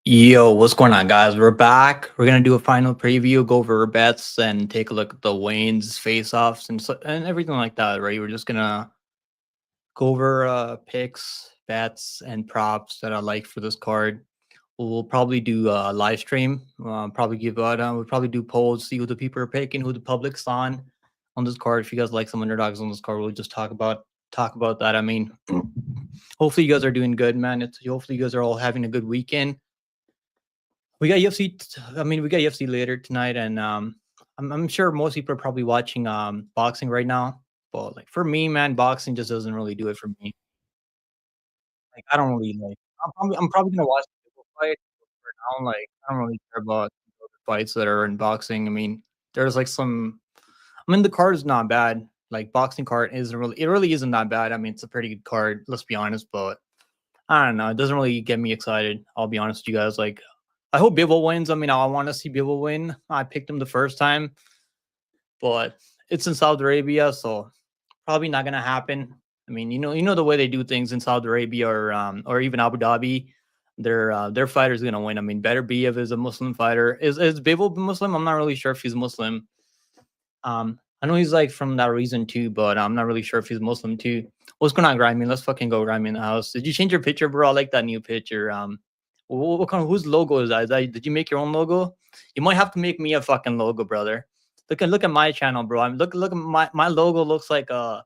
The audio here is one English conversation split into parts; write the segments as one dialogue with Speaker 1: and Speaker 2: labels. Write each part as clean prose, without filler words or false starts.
Speaker 1: Yo, what's going on, guys? We're back. We're gonna do a final preview, go over our bets, and take a look at the Wayne's face-offs and everything like that. Right? We're just gonna go over picks, bets, and props that I like for this card. We'll probably do a live stream. Probably give out. We'll probably do polls, see who the people are picking, who the public's on this card. If you guys like some underdogs on this card, we'll just talk about that. I mean, hopefully you guys are doing good, man. Hopefully you guys are all having a good weekend. We got UFC. We got UFC later tonight, and I'm sure most people are probably watching boxing right now. But like for me, man, boxing just doesn't really do it for me. Like I don't really like. I'm probably gonna watch the fight for now. Like I don't really care about the fights that are in boxing. I mean, there's like some. I mean, the card is not bad. Like boxing card isn't really. It really isn't that bad. I mean, it's a pretty good card. Let's be honest, but I don't know. It doesn't really get me excited. I'll be honest with you guys. Like, I hope Bivol wins. I mean, I want to see Bivol win. I picked him the first time, but it's in Saudi Arabia, so probably not gonna happen. I mean, you know the way they do things in Saudi Arabia or even Abu Dhabi. Their fighter's gonna win. I mean, better be if is a Muslim fighter. Is Bivol Muslim? I'm not really sure if he's Muslim. I know he's like from that reason too, but I'm not really sure if he's Muslim too. What's going on, Grimy? Let's fucking go, Grimy, in the house. Did you change your picture, bro? I like that new picture. What kind of whose logo is that? Did you make your own logo? You might have to make me a fucking logo, brother. Look at my channel, bro. Look at my logo looks like I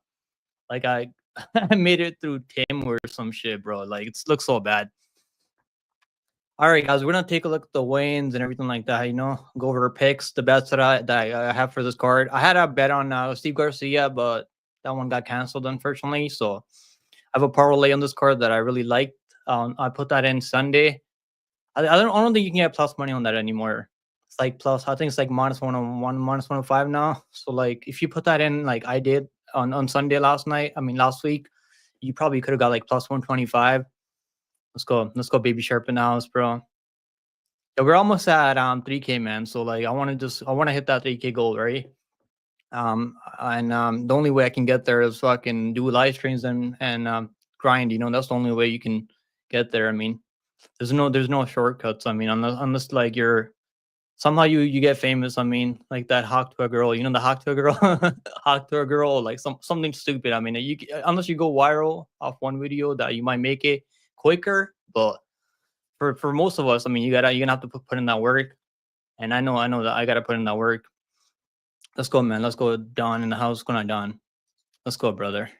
Speaker 1: I made it through Tim or some shit, bro. Like it looks so bad. All right, guys, we're gonna take a look at the weigh-ins and everything like that. Go over our picks, the bets that I have for this card. I had a bet on Steve Garcia, but that one got canceled, unfortunately. So I have a parlay on this card that I really liked. I put that in Sunday. I don't think you can get plus money on that anymore. It's like plus. I think it's like minus 101, minus 105 now. So like, if you put that in, like I did on Sunday last night. I mean last week, you probably could have got like plus 125. Let's go, baby sharp in the house, bro. Yeah, we're almost at 3K, man. So like I want to hit that 3K goal, right? And the only way I can get there is fucking do live streams and grind. That's the only way you can get there. I mean, there's no shortcuts. I mean, unless like you're somehow you get famous. I mean, like that hawk to a girl. The hawk to a girl, hawk to a girl, like something stupid. I mean, unless you go viral off one video, that you might make it quicker, but for most of us, I mean, you're gonna have to put in that work, and I know that I gotta put in that work. Let's go, man. Let's go, Don in the house. What's going on, Don? Let's go, brother.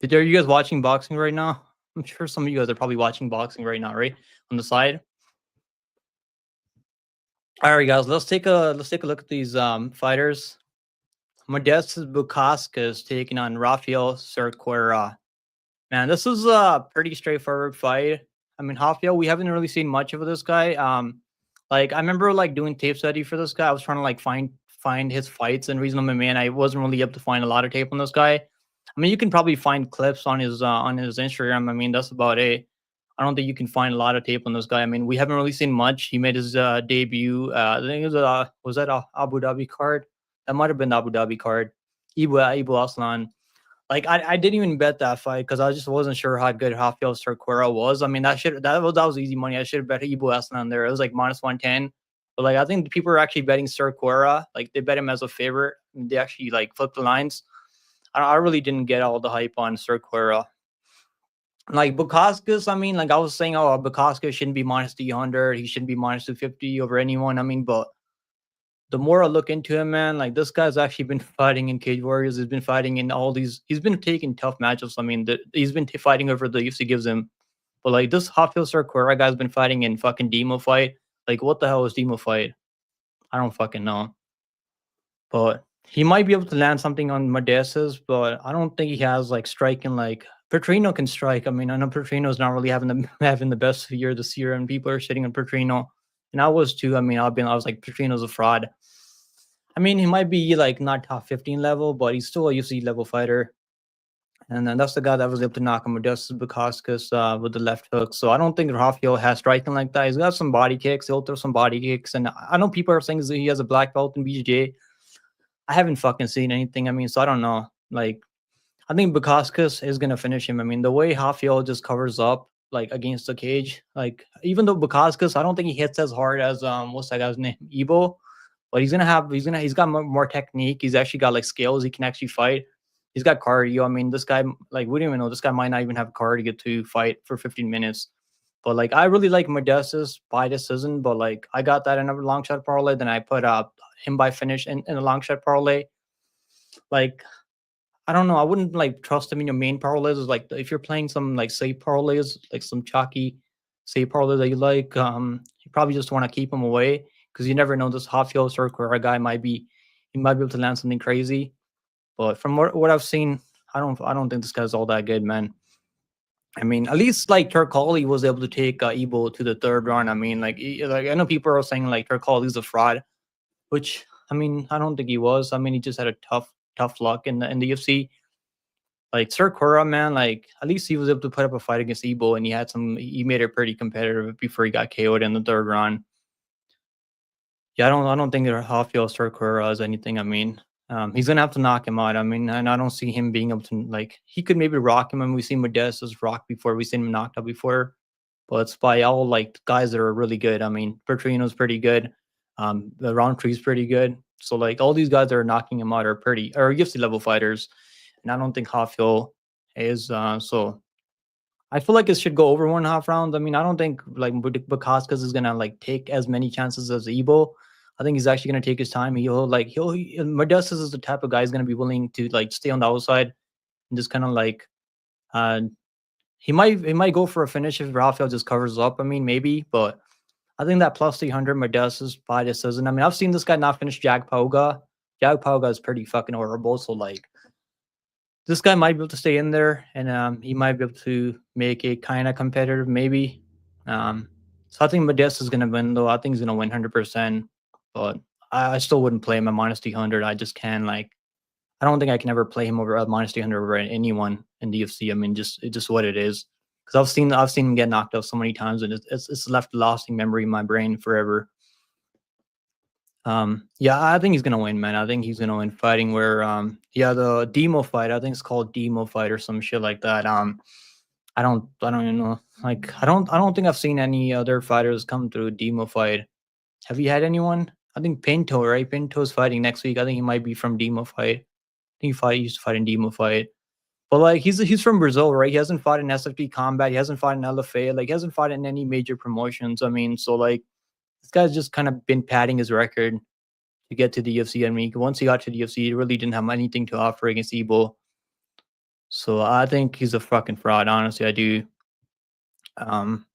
Speaker 1: Are you guys watching boxing right now? I'm sure some of you guys are probably watching boxing right now, right on the side. All right, guys. Let's take a look at these fighters. Modestas Bukauskas taking on Rafael Cerqueira. Man, this is a pretty straightforward fight. I mean, Rafael, we haven't really seen much of this guy. Like I remember like doing tape study for this guy. I was trying to like find his fights and reason MMA, and I wasn't really able to find a lot of tape on this guy. I mean, you can probably find clips on his Instagram. I mean, that's about it. I don't think you can find a lot of tape on this guy. I mean, we haven't really seen much. He made his debut. I think it was that a Abu Dhabi card? That might have been the Abu Dhabi card. Ibu Aslan. Like I didn't even bet that fight because I just wasn't sure how good Rafael Cerqueira was. I mean, that was easy money. I should have bet Ibu Aslan there. It was like minus 110. But like I think the people are actually betting Cerqueira. Like they bet him as a favorite. They actually like flipped the lines. I really didn't get all the hype on Cerqueira. Like Bukauskas, I mean, like I was saying, oh, Bukauskas shouldn't be minus 300. He shouldn't be minus 250 over anyone. I mean, but the more I look into him, man, like this guy's actually been fighting in Cage Warriors. He's been fighting in all these. He's been taking tough matchups. I mean, he's been fighting over the UFC gives him. But like this Rafael Cerqueira guy's been fighting in fucking Demo fight. Like what the hell is Demo fight? I don't fucking know. But he might be able to land something on Modestas, but I don't think he has like striking like Petrino can strike. I mean, I know Petrino's not really having the having the best year this year, and people are shitting on Petrino, and I was too. I mean, I was like Petrino's a fraud. I mean, he might be like not top 15 level, but he's still a UFC level fighter. And then that's the guy that was able to knock him Modestas Bukauskas with the left hook. So I don't think Rafael has striking like that. He's got some body kicks. He'll throw some body kicks. And I know people are saying that he has a black belt in BJJ. I haven't fucking seen anything. I mean, so I don't know. Like, I think Bukauskas is gonna finish him. I mean, the way Rafael just covers up like against the cage. Like even though Bukaskas, I don't think he hits as hard as what's that guy's name, Ebo, but he's got more technique. He's actually got like skills. He can actually fight. He's got cardio. I mean, this guy, like, we don't even know. This guy might not even have cardio to fight for 15 minutes. But like, I really like Modestus by decision. But like, I got that in a long shot parlay. Then I put him by finish in a long shot parlay. Like, I don't know. I wouldn't like trust him in your main parlays. Like, if you're playing some like safe parlays, like some chalky safe parlays that you like, you probably just want to keep him away because you never know. This Hafio Circle guy he might be able to land something crazy. But from what I've seen, I don't think this guy's all that good, man. I mean, at least like Turkali was able to take Ebo to the third round. I mean, like I know people are saying like Turkali's a fraud, which I mean, I don't think he was. I mean, he just had a tough luck in the UFC. Like Sakura, man, like at least he was able to put up a fight against Ebo, and he made it pretty competitive before he got KO'd in the third round. Yeah, I don't think that Rafael Sakura has anything. I mean, he's gonna have to knock him out. I mean, and I don't see him being able to like he could maybe rock him. I mean, we've seen Modestus rock before, we've seen him knocked out before, but it's by all like guys that are really good. I mean, Petrino's pretty good. The Roundtree's pretty good. So like all these guys that are knocking him out are UFC level fighters. And I don't think Rafael is. So I feel like it should go over 1.5 rounds. I mean, I don't think like Bukaskas is gonna like take as many chances as Ebo. I think he's actually gonna take his time. Modestus is the type of guy who's gonna be willing to like stay on the outside and just kind of like uh he might go for a finish if Rafael just covers up. I mean, maybe, but I think that plus 300 Modestus by decision. I mean, I've seen this guy not finish Jag Pauga. Jag Pauga is pretty fucking horrible. So like this guy might be able to stay in there, and he might be able to make it kind of competitive, maybe. So I think Modestus is going to win, though. I think he's going to win 100%. But I still wouldn't play him at minus 300. I just can like I don't think I can ever play him over at minus 300 over anyone in the UFC. I mean, it's just what it is. Because I've seen him get knocked out so many times, and it's left a lasting memory in my brain forever. Yeah, I think he's gonna win, man. I think he's gonna win fighting where yeah, the demo fight, I think it's called demo fight or some shit like that. I don't even know. Like I don't think I've seen any other fighters come through demo fight. Have you had anyone? I think Pinto, right? Pinto's fighting next week. I think he might be from demo fight. I think he used to fight in demo fight. But like he's from Brazil, right? He hasn't fought in SFP combat, he hasn't fought in LFA, like he hasn't fought in any major promotions. I mean, so like this guy's just kind of been padding his record to get to the UFC. I mean, once he got to the UFC, he really didn't have anything to offer against Ebo. So I think he's a fucking fraud. Honestly, I do. Um,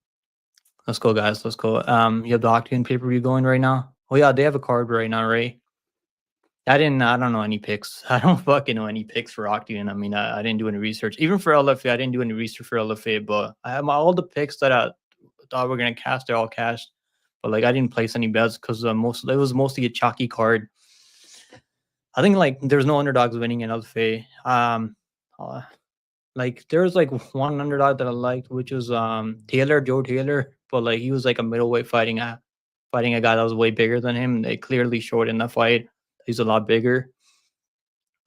Speaker 1: let's go, guys. Let's go. You have the Octagon pay-per-view going right now. Oh yeah, they have a card right now, right? I don't know any picks. I don't fucking know any picks for Octagon. I mean, I didn't do any research. Even for LFA, I didn't do any research for LFA. But I have all the picks that I thought were gonna cast. They're all cashed. But like I didn't place any bets because it was mostly a chalky card. I think like there's no underdogs winning in LFA. Like there was like one underdog that I liked, which was Joe Taylor, but like he was like a middleweight fighting a guy that was way bigger than him. They clearly showed in the fight he's a lot bigger.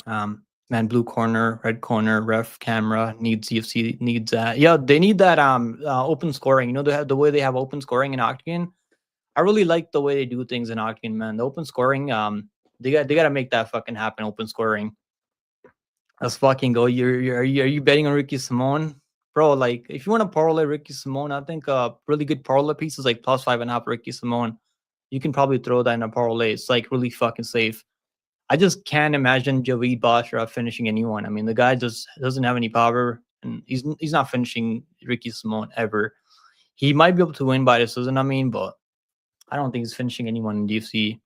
Speaker 1: Man, blue corner, red corner, ref camera needs UFC needs that. Yeah, they need that open scoring. You know, they have the way they have open scoring in Octagon. I really like the way they do things in Octagon, man. The open scoring, they got to make that fucking happen. Open scoring. Let's fucking go. Are you betting on Ricky Simone, bro? Like, if you want to parlay Ricky Simone, I think really good parlay piece is like plus 5.5 Ricky Simone. You can probably throw that in a parlay. It's like really fucking safe. I just can't imagine Javid Basra finishing anyone. I mean, the guy just doesn't have any power, and he's not finishing Ricky Simone ever. He might be able to win by decision. I mean, but I don't think he's finishing anyone in UFC.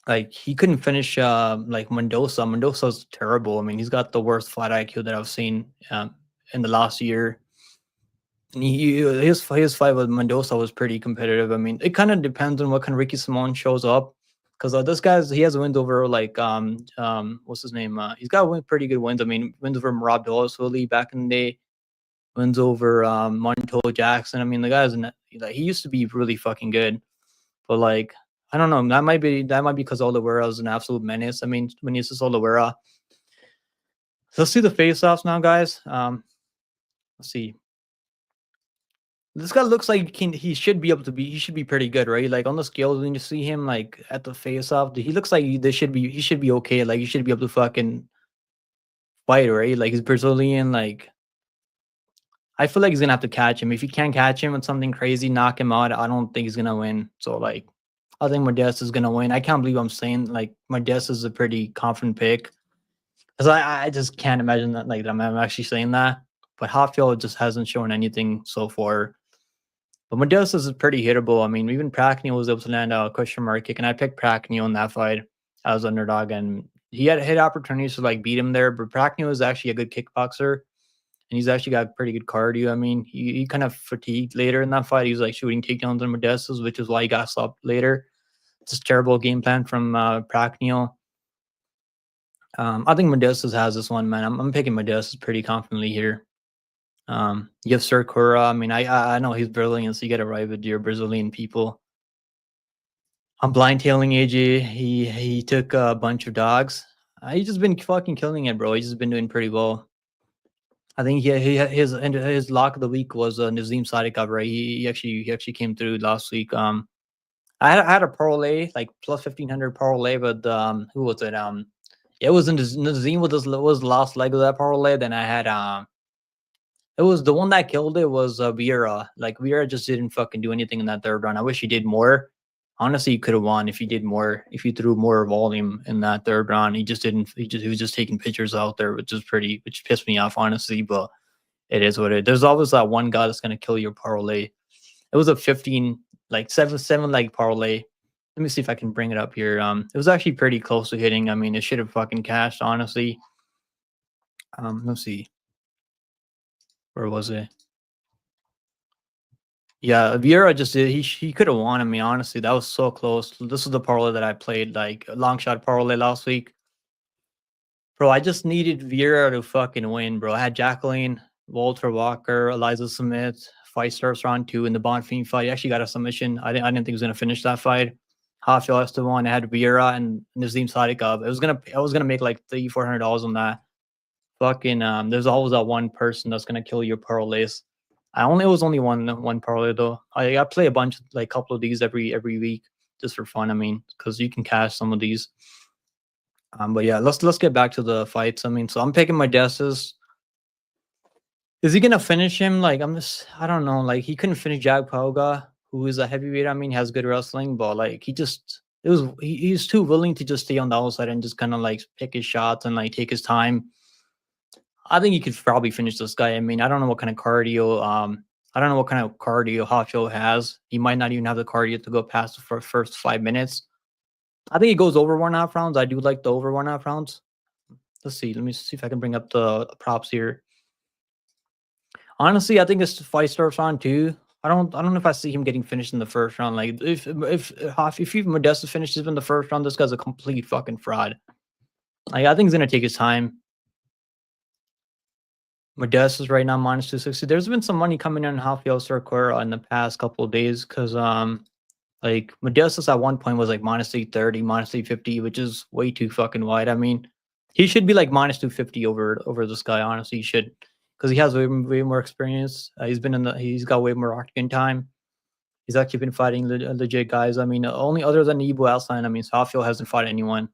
Speaker 1: Like he couldn't finish like Mendoza. Mendoza's terrible. I mean, he's got the worst fight IQ that I've seen in the last year. And his fight with Mendoza was pretty competitive. I mean, it kind of depends on what kind of Ricky Simone shows up. Because he has wins over like what's his name? He's got pretty good wins. I mean, wins over Rob Dawes back in the day. Wins over Montoya Jackson. I mean, the guy's like he used to be really fucking good, but like I don't know. That might be because Oliveira is an absolute menace. I mean, when you see Oliveira, let's see the face-offs now, guys. Let's see. This guy looks like he should be able to be. He should be pretty good, right? Like on the scales, when you see him like at the face off, he looks like he should be okay. Like he should be able to fucking fight, right? Like he's Brazilian. Like I feel like he's gonna have to catch him. If he can't catch him with something crazy, knock him out. I don't think he's gonna win. So like, I think Modest is gonna win. I can't believe I'm saying like Modest is a pretty confident pick. Cause I just can't imagine that like I'm actually saying that. But Hofffield just hasn't shown anything so far. But Modest is pretty hittable. I mean, even Praknio was able to land a question mark kick, and I picked Praknio in that fight as underdog, and he had hit opportunities to like beat him there. But Praknio is actually a good kickboxer, and he's actually got pretty good cardio. I mean, he kind of fatigued later in that fight. He was like shooting takedowns on Modestas, which is why he got stopped later. It's just terrible game plan from Praknio. I think Modestas has this one, man. I'm picking Modestas pretty confidently here. You have Circura. I mean, I know he's Brazilian, so you got to ride with your Brazilian people. I'm blind tailing AJ. He took a bunch of dogs. He's just been fucking killing it, bro. He's just been doing pretty well. I think his lock of the week was Nazim Sadikov, right? He actually came through last week. I had a parlay like plus 1500 parlay, but who was it? It was Nazim was the last leg of that parlay. Then I had it was the one that killed it was Vieira. Like Vieira just didn't fucking do anything in that third round. I wish he did more. Honestly, he could have won if he did more. If he threw more volume in that third round, he just didn't. He was just taking pictures out there, which pissed me off, honestly. But it is what it is. There's always that one guy that's gonna kill your parlay. It was a 15, like seven leg parlay. Let me see if I can bring it up here. It was actually pretty close to hitting. I mean, it should have fucking cashed, honestly. Let's see. Where was it? Yeah, Vieira just did. He could have won. I mean, honestly, that was so close. This is the parlay that I played, like a long shot parlay last week. Bro, I just needed Vieira to fucking win, bro. I had Jacqueline, Walter Walker, Eliza Smith, fight starts round 2 in the Bonfim fight. He actually got a submission. I didn't think he was gonna finish that fight. Hofffield has to won. I had Vieira and Nazim Sadikov. I was gonna make like $300-400 on that. Fucking there's always that one person that's gonna kill your parlays. It was only one parlay though. I play a bunch, like couple of these every week just for fun. I mean, because you can cash some of these. But yeah, let's get back to the fights. I mean, so I'm picking my guesses. Is he gonna finish him? Like I don't know. Like he couldn't finish Jag Pauga, who is a heavyweight. I mean, he has good wrestling, but like he's too willing to just stay on the outside and just kind of like pick his shots and like take his time. I think he could probably finish this guy. I mean, I don't know what kind of cardio. I don't know what kind of cardio Hocho has. He might not even have the cardio to go past the first 5 minutes. I think he goes over 1.5 rounds. I do like the over 1.5 rounds. Let's see. Let me see if I can bring up the props here. Honestly, I think this fight starts round 2. I don't know if I see him getting finished in the first round. Like if Modesta finishes in the first round, this guy's a complete fucking fraud. Like I think he's gonna take his time. Modest is right now minus 260. There's been some money coming in Rafael Cercora in the past couple of days because like Modestus at one point was like minus 330, minus 350, which is way too fucking wide. I mean, he should be like minus 250 over this guy. Honestly, he should because he has way more experience. He's got way more octagon time. He's actually been fighting legit guys. I mean, only other than Ibu Alstein. I mean, Rafael hasn't fought anyone.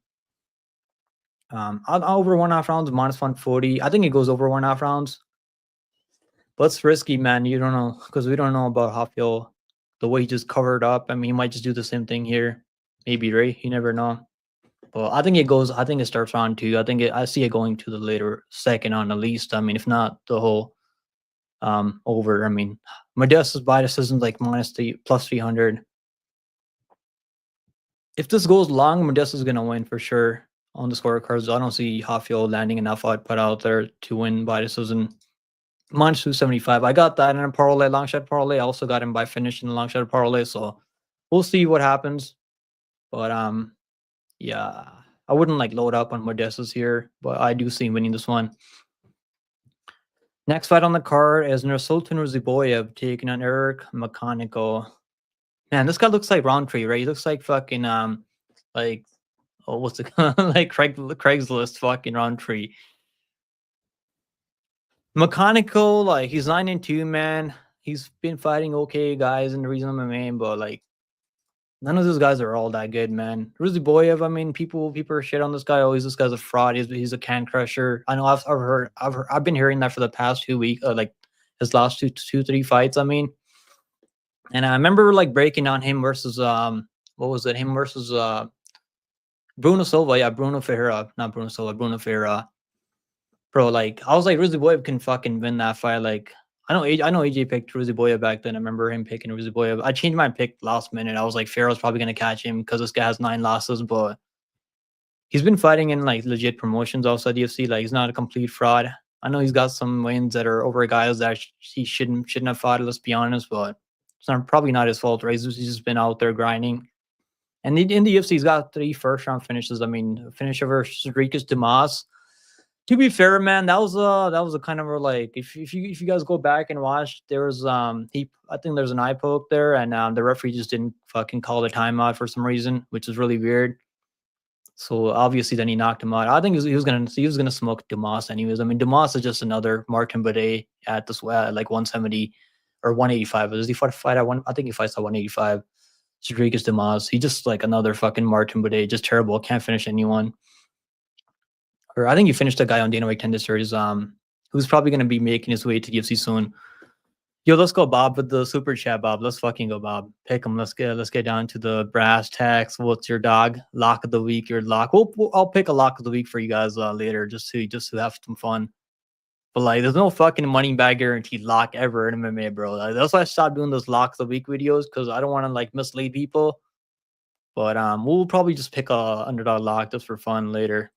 Speaker 1: Over 1.5 rounds, minus 140. I think it goes over 1.5 rounds. But it's risky, man. You don't know because we don't know about Rafael, the way he just covered up. I mean, he might just do the same thing here. Maybe, right? You never know. But I think it starts round 2. I see it going to the later second on the least. I mean, if not the whole over. I mean, Modestus by decision like plus 300. If this goes long, Modestus is gonna win for sure on the scorecards. I don't see Rafael landing enough output out there to win by decision. Minus 275. I got that in a parlay, long shot parlay. I also got him by finishing the long shot parlay. So we'll see what happens. But yeah, I wouldn't like load up on Modestus here, but I do see him winning this one. Next fight on the card is Nursultan Ruziboyev taking on Eric Mechanical. Man, this guy looks like Roundtree, right? He looks like fucking like what's it like Craigslist fucking Roundtree. Mechanical, like he's 9-2, man. He's been fighting okay guys in the reason MMA, but like none of those guys are all that good, man. Boyev, I mean, people are shit on this guy. Always, this guy's a fraud. He's a can crusher. I know I've been hearing that for the past 2 weeks, like his last two 3 fights. I mean, and I remember like breaking on him versus what was it? Him versus Bruno Silva. Yeah, Bruno Ferreira, not Bruno Silva, Bruno Ferreira. Bro, like I was like, Boyev can fucking win that fight. Like I know AJ picked Boyev back then. I remember him picking Boyev. I changed my pick last minute. I was like, Ferro's probably gonna catch him because this guy has 9 losses, but he's been fighting in like legit promotions outside the UFC. Like he's not a complete fraud. I know he's got some wins that are over guys that he shouldn't have fought. Let's be honest, but it's not probably not his fault, right? He's just been out there grinding. And in the UFC, he's got 3 first-round finishes. I mean, finish over Rodriguez Demas. To be fair, man, that was a kind of a like if you guys go back and watch, there was I think there's an eye poke there, and the referee just didn't fucking call the timeout for some reason, which is really weird. So obviously, then he knocked him out. I think he was gonna smoke Demas anyways. I mean, Demas is just another Martin Bade at this like 170 or 185. Does he fight at one? I think he fights at 185. Rodriguez Demas. He just like another fucking Martin Bade, just terrible. Can't finish anyone. Or I think he finished a guy on Dana White Tender Series, who's probably gonna be making his way to UFC soon. Yo, let's go, Bob, with the super chat, Bob. Let's fucking go, Bob. Pick him. Let's get down to the brass tacks. What's your dog? Lock of the week, your lock. I'll pick a lock of the week for you guys later, just to have some fun. But like, there's no fucking money back guaranteed lock ever in MMA, bro. Like, that's why I stopped doing those lock of the week videos because I don't want to like mislead people. But we'll probably just pick a underdog lock just for fun later.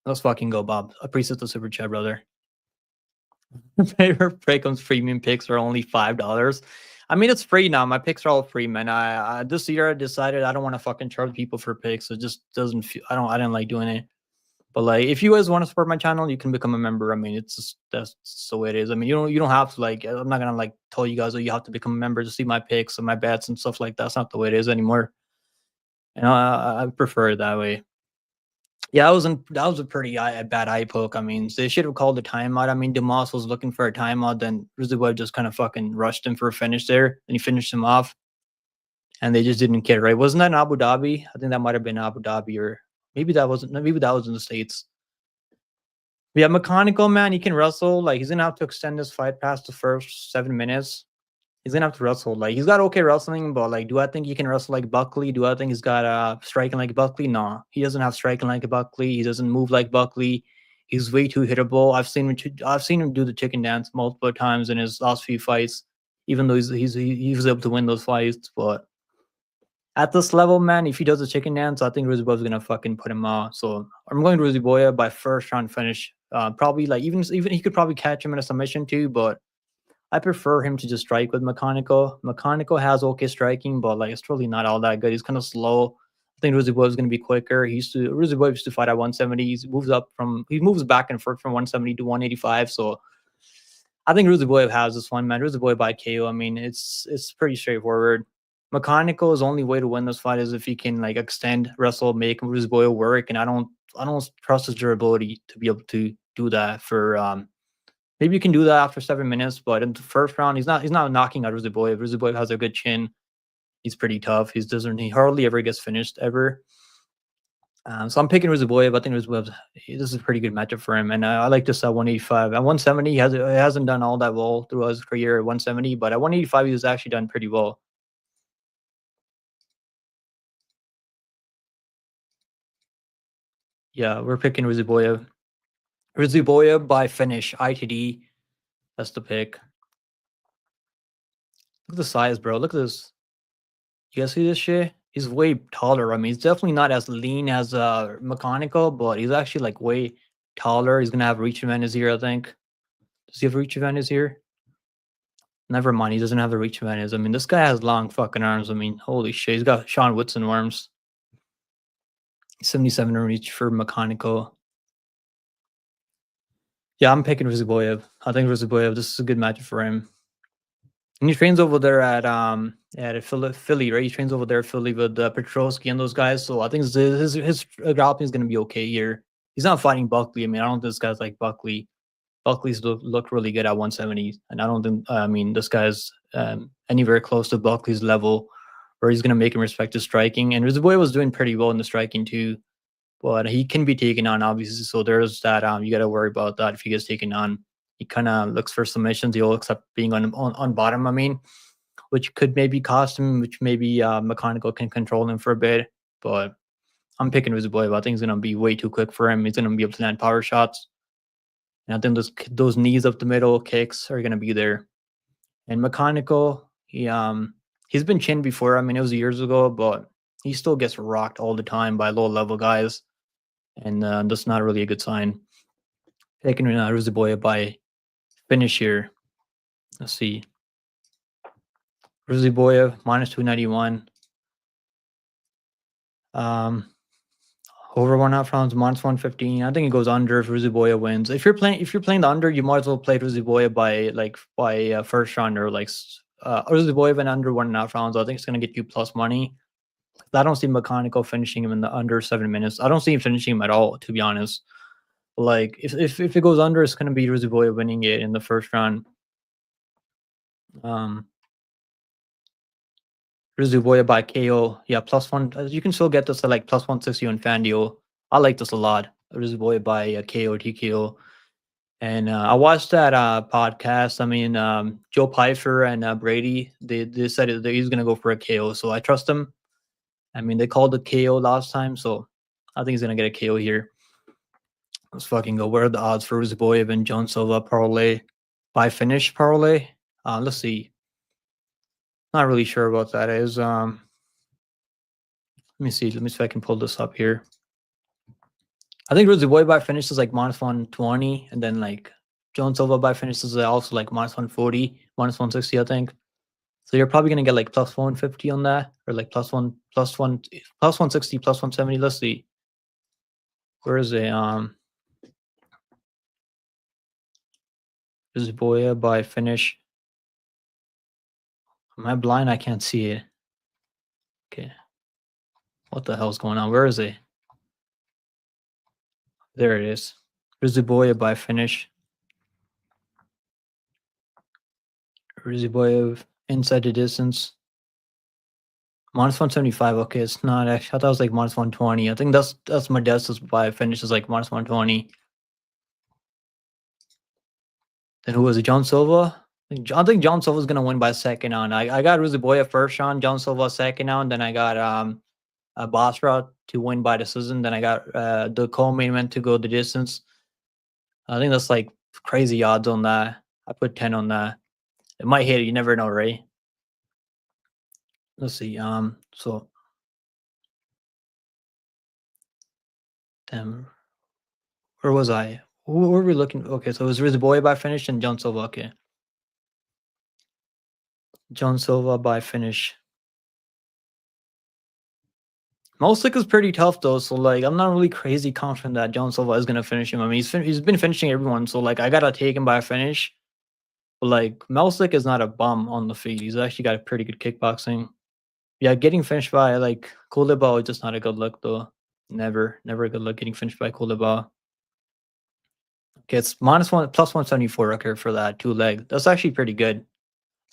Speaker 1: Let's fucking go, Bob. Appreciate the super chat, brother. Favorite Breakums premium picks are only $5. I mean, it's free now. My picks are all free, man. I this year I decided I don't want to fucking charge people for picks. It just doesn't feel. I didn't like doing it. But like, if you guys want to support my channel, you can become a member. I mean, it's just that's the way it is. I mean, you don't have to like. I'm not gonna like tell you guys, oh, you have to become a member to see my picks and my bets and stuff like that. That's not the way it is anymore. And I prefer it that way. Yeah, that was a pretty bad eye poke. I mean, they should have called a timeout. I mean, Demas was looking for a timeout, then Webb just kind of fucking rushed him for a finish there, and he finished him off. And they just didn't care, right? Wasn't that in Abu Dhabi? I think that might have been Abu Dhabi, or maybe that wasn't. Maybe that was in the States. But yeah, Mechanical, man, he can wrestle. Like he's gonna have to extend this fight past the first 7 minutes. He's gonna have to wrestle. Like he's got okay wrestling, but like, do I think he can wrestle like Buckley? Do I think he's got striking like Buckley? No, he doesn't have striking like a Buckley. He doesn't move like Buckley. He's way too hittable. I've seen him do the chicken dance multiple times in his last few fights, even though he was able to win those fights. But at this level, man, if he does the chicken dance, I think Ruziboy's gonna fucking put him out. So I'm going Ruziboy by first round finish. Probably like even he could probably catch him in a submission too, but I prefer him to just strike with Mechanical. Mechanical has okay striking, but like it's really not all that good. He's kind of slow. I think Ruziboy is going to be quicker. Ruziboy used to fight at 170. He moves back and forth from 170 to 185. So I think Ruziboy has this one, man. Ruziboy by KO. I mean, it's pretty straightforward. Mechanical's only way to win this fight is if he can like extend, wrestle, make Ruziboy work, and I don't trust his durability to be able to do that for maybe you can do that after 7 minutes, but in the first round, he's not knocking out Ruziboy. Ruziboy has a good chin. He's pretty tough. He hardly ever gets finished ever. So I'm picking Ruziboy. I think Ruziboy, this is a pretty good matchup for him, and I like this at 185. At 170, he hasn't done all that well throughout his career at 170, but at 185, he's actually done pretty well. Yeah, we're picking Ruziboy. Ruziboy by finish, ITD. That's the pick. Look at the size, bro. Look at this. You guys see this shit? He's way taller. I mean, he's definitely not as lean as Mechanical, but he's actually like way taller. He's gonna have reach advantage here, I think. Does he have reach advantage here? Never mind, he doesn't have the reach advantage. I mean, this guy has long fucking arms. I mean, holy shit, he's got Sean Woodson arms. 77 in reach for Mechanical. Yeah, I'm picking Ruziboyev. I think Ruziboyev, this is a good matchup for him. And he trains over there at Philly, right? He trains over there at Philly with Petrosky and those guys. So I think his grappling is going to be okay here. He's not fighting Buckley. I mean, I don't think this guy's like Buckley. Buckley's looked really good at 170, and I don't think I mean this guy's anywhere close to Buckley's level, where he's gonna make him respect his striking. And Rizaboy was doing pretty well in the striking too, but he can be taken on obviously. So there's that. You got to worry about that if he gets taken on. He kind of looks for submissions. He'll accept being on bottom. I mean, which could maybe cost him, which maybe Mechanical can control him for a bit. But I'm picking Rizaboy. I think he's gonna be way too quick for him. He's gonna be able to land power shots. And I think those knees up the middle kicks are gonna be there. And Mechanical, he's been chinned before. I mean, it was years ago, but he still gets rocked all the time by low level guys, and that's not really a good sign. Taking Rizaboy by finish here. Let's see. Rizaboy minus 291. Over 1.5 rounds, minus 115. I think it goes under if Rizaboy wins. If you're playing the under, you might as well play Rizaboy by first round, or like Rizaboy went under 1.5 rounds. I think it's gonna get you plus money. I don't see Mechanical finishing him in the under 7 minutes. I don't see him finishing him at all, to be honest. Like if it goes under, it's gonna be Rizaboy winning it in the first round. Rizaboy by KO. Yeah, +1. You can still get this at like +160 on FanDuel. I like this a lot. Rizaboy by KO, TKO. And I watched that podcast. I mean, Joe Pfeiffer and Brady, they said that he's going to go for a KO. So I trust him. I mean, they called the KO last time. So I think he's going to get a KO here. Let's fucking go. What are the odds for Rizaboy and John Silva parlay? By finish parlay? Let's see. Not really sure what that is. Let me see. Let me see if I can pull this up here. I think Rizaboy by finish is like minus 120, and then like John Silva by finish is also like minus 140, minus 160, I think. So you're probably gonna get like plus 150 on that, or like plus 160, plus 170. Let's see. Where is it? Rizaboy by finish. Am I blind? I can't see it. Okay. What the hell's going on? Where is it? There it is. Rizaboy by finish. Rizaboy inside the distance. Minus 175. Okay, it's not actually. I thought it was like minus 120. I think that's Modestus by finish is like minus 120. Then who was it? John Silva? I think John Silva's gonna win by second round. I got Rizaboy first round, John Silva second round, then I got a Basra to win by decision. Then I got the co-main event to go the distance. I think that's like crazy odds on that. I put 10 on that. It might hit. You never know, right? Let's see. So, damn, where was I? Who were we looking? Okay, so it was Rizaboy by finish and John Silva. Okay, John Silva by finish. Mosik is pretty tough though, so like I'm not really crazy confident that John Silva is gonna finish him. I mean, he's been finishing everyone, so like I gotta take him by a finish. But like Melsik is not a bum on the feet. He's actually got a pretty good kickboxing. Yeah, getting finished by like Kulibao is just not a good look though. Never a good look getting finished by Kulibao. Okay, it's minus one plus 174 record for that 2 leg. That's actually pretty good.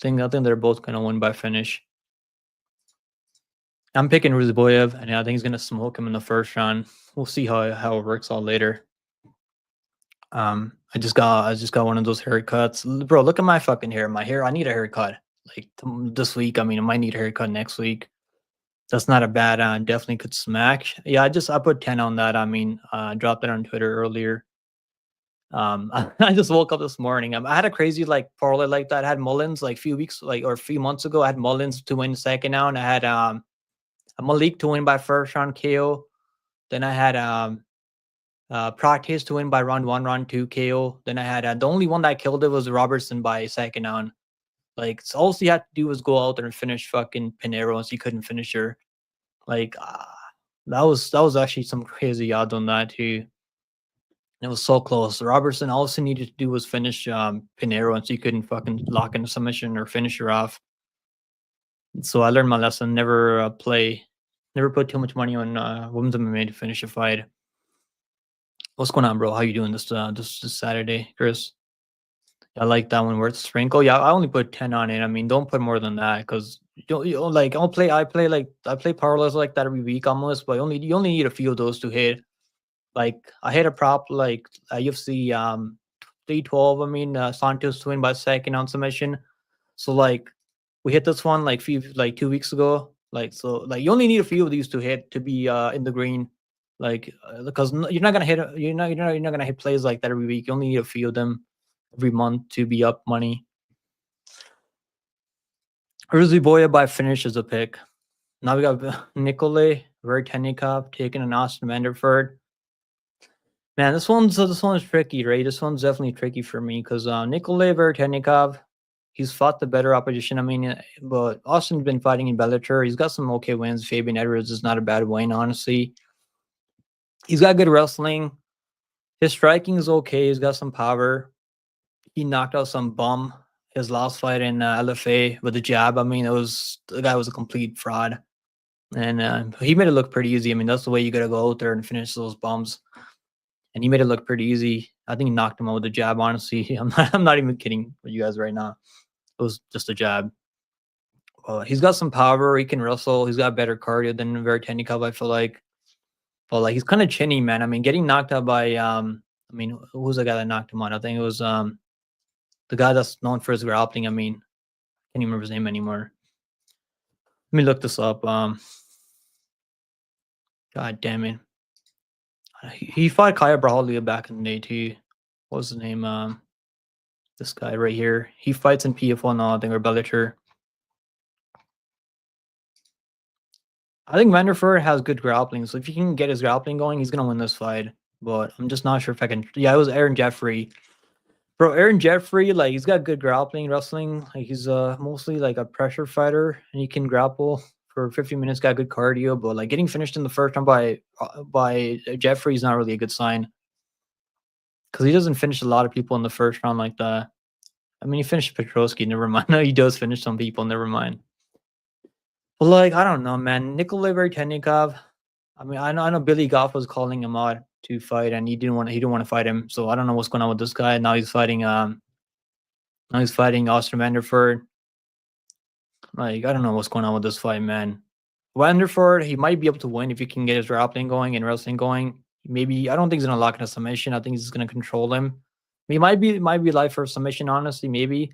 Speaker 1: I think they're both gonna win by finish. I'm picking Rizaboyev, and I think he's gonna smoke him in the first round. We'll see how it works out later. I just got one of those haircuts, bro. Look at my fucking hair. My hair. I need a haircut. Like this week. I mean, I might need a haircut next week. That's not a bad. Definitely could smack. Yeah, I put 10 on that. I mean, dropped it on Twitter earlier. I just woke up this morning. I had a crazy like parlay like that. I had Mullins like a few months ago. I had Mullins to win second round. I had a Malik to win by first round KO. Then I had Practice to win by round 1, round 2 KO. Then I had the only one that killed it was Robertson by second round. Like so all you had to do was go out there and finish fucking Pinero, and so you couldn't finish her. Like that was actually some crazy odds on that too. It was so close. Robertson all he needed to do was finish Pinero, and so you couldn't fucking lock in a submission or finish her off. So I learned my lesson. Never put too much money on women's MMA to finish a fight. What's going on, bro? How you doing this Saturday, Chris? I like that one where it's sprinkle. Yeah, I only put 10 on it. I mean, don't put more than that because like I play parlays like that every week almost, but you only need a few of those to hit. Like I hit a prop like UFC 312. I mean, Santos to win by second on submission. So like we hit this one like 2 weeks ago. Like so like you only need a few of these to hit to be in the green. Like because you're not gonna hit you're not gonna hit plays like that every week. You only need a few of them every month to be up money. Grizzly Boya by finish is a pick. Now we got Nikolay Vertenikov taking an Austin Vanderford. Man, this one's tricky, right? This one's definitely tricky for me because Nikolay Vertenikov, he's fought the better opposition. I mean, but Austin's been fighting in Bellator. He's got some okay wins. Fabian Edwards is not a bad win, honestly. He's got good wrestling. His striking is okay. He's got some power. He knocked out some bum his last fight in LFA with a jab. I mean, the guy was a complete fraud, and he made it look pretty easy. I mean, that's the way you got to go out there and finish those bums. And he made it look pretty easy. I think he knocked him out with a jab. Honestly, I'm not even kidding with you guys right now. It was just a jab. He's got some power. He can wrestle. He's got better cardio than Vertenikov, I feel like. But like he's kind of chinny, man. I mean, getting knocked out by I mean, who was the guy that knocked him out? I think it was the guy that's known for his grappling. I mean, I can't even remember his name anymore. Let me look this up. God damn it. He fought Kaya Brahalia back in the day too. What was his name? This guy right here. He fights in PFL now, I think, or Bellator. I think Vanderford has good grappling, so if he can get his grappling going, he's gonna win this fight. But I'm just not sure if I can. Yeah, it was Aaron Jeffrey. Bro, Aaron Jeffrey, like he's got good grappling, wrestling. Like he's mostly like a pressure fighter, and he can grapple for 50 minutes. Got good cardio, but like getting finished in the first round by Jeffrey is not really a good sign because he doesn't finish a lot of people in the first round like that. I mean, he finished Petrosky. Never mind. No, he does finish some people. Never mind. But like, I don't know, man. Nikolay Vertenikov. I mean, I know Billy Goff was calling him out to fight, and he didn't want to fight him. So I don't know what's going on with this guy. Now he's fighting Austin Vanderford. Like, I don't know what's going on with this fight, man. Vanderford, he might be able to win if he can get his grappling going and wrestling going. Maybe I don't think he's gonna lock in a submission. I think he's just gonna control him. He might be live for a submission, honestly, maybe.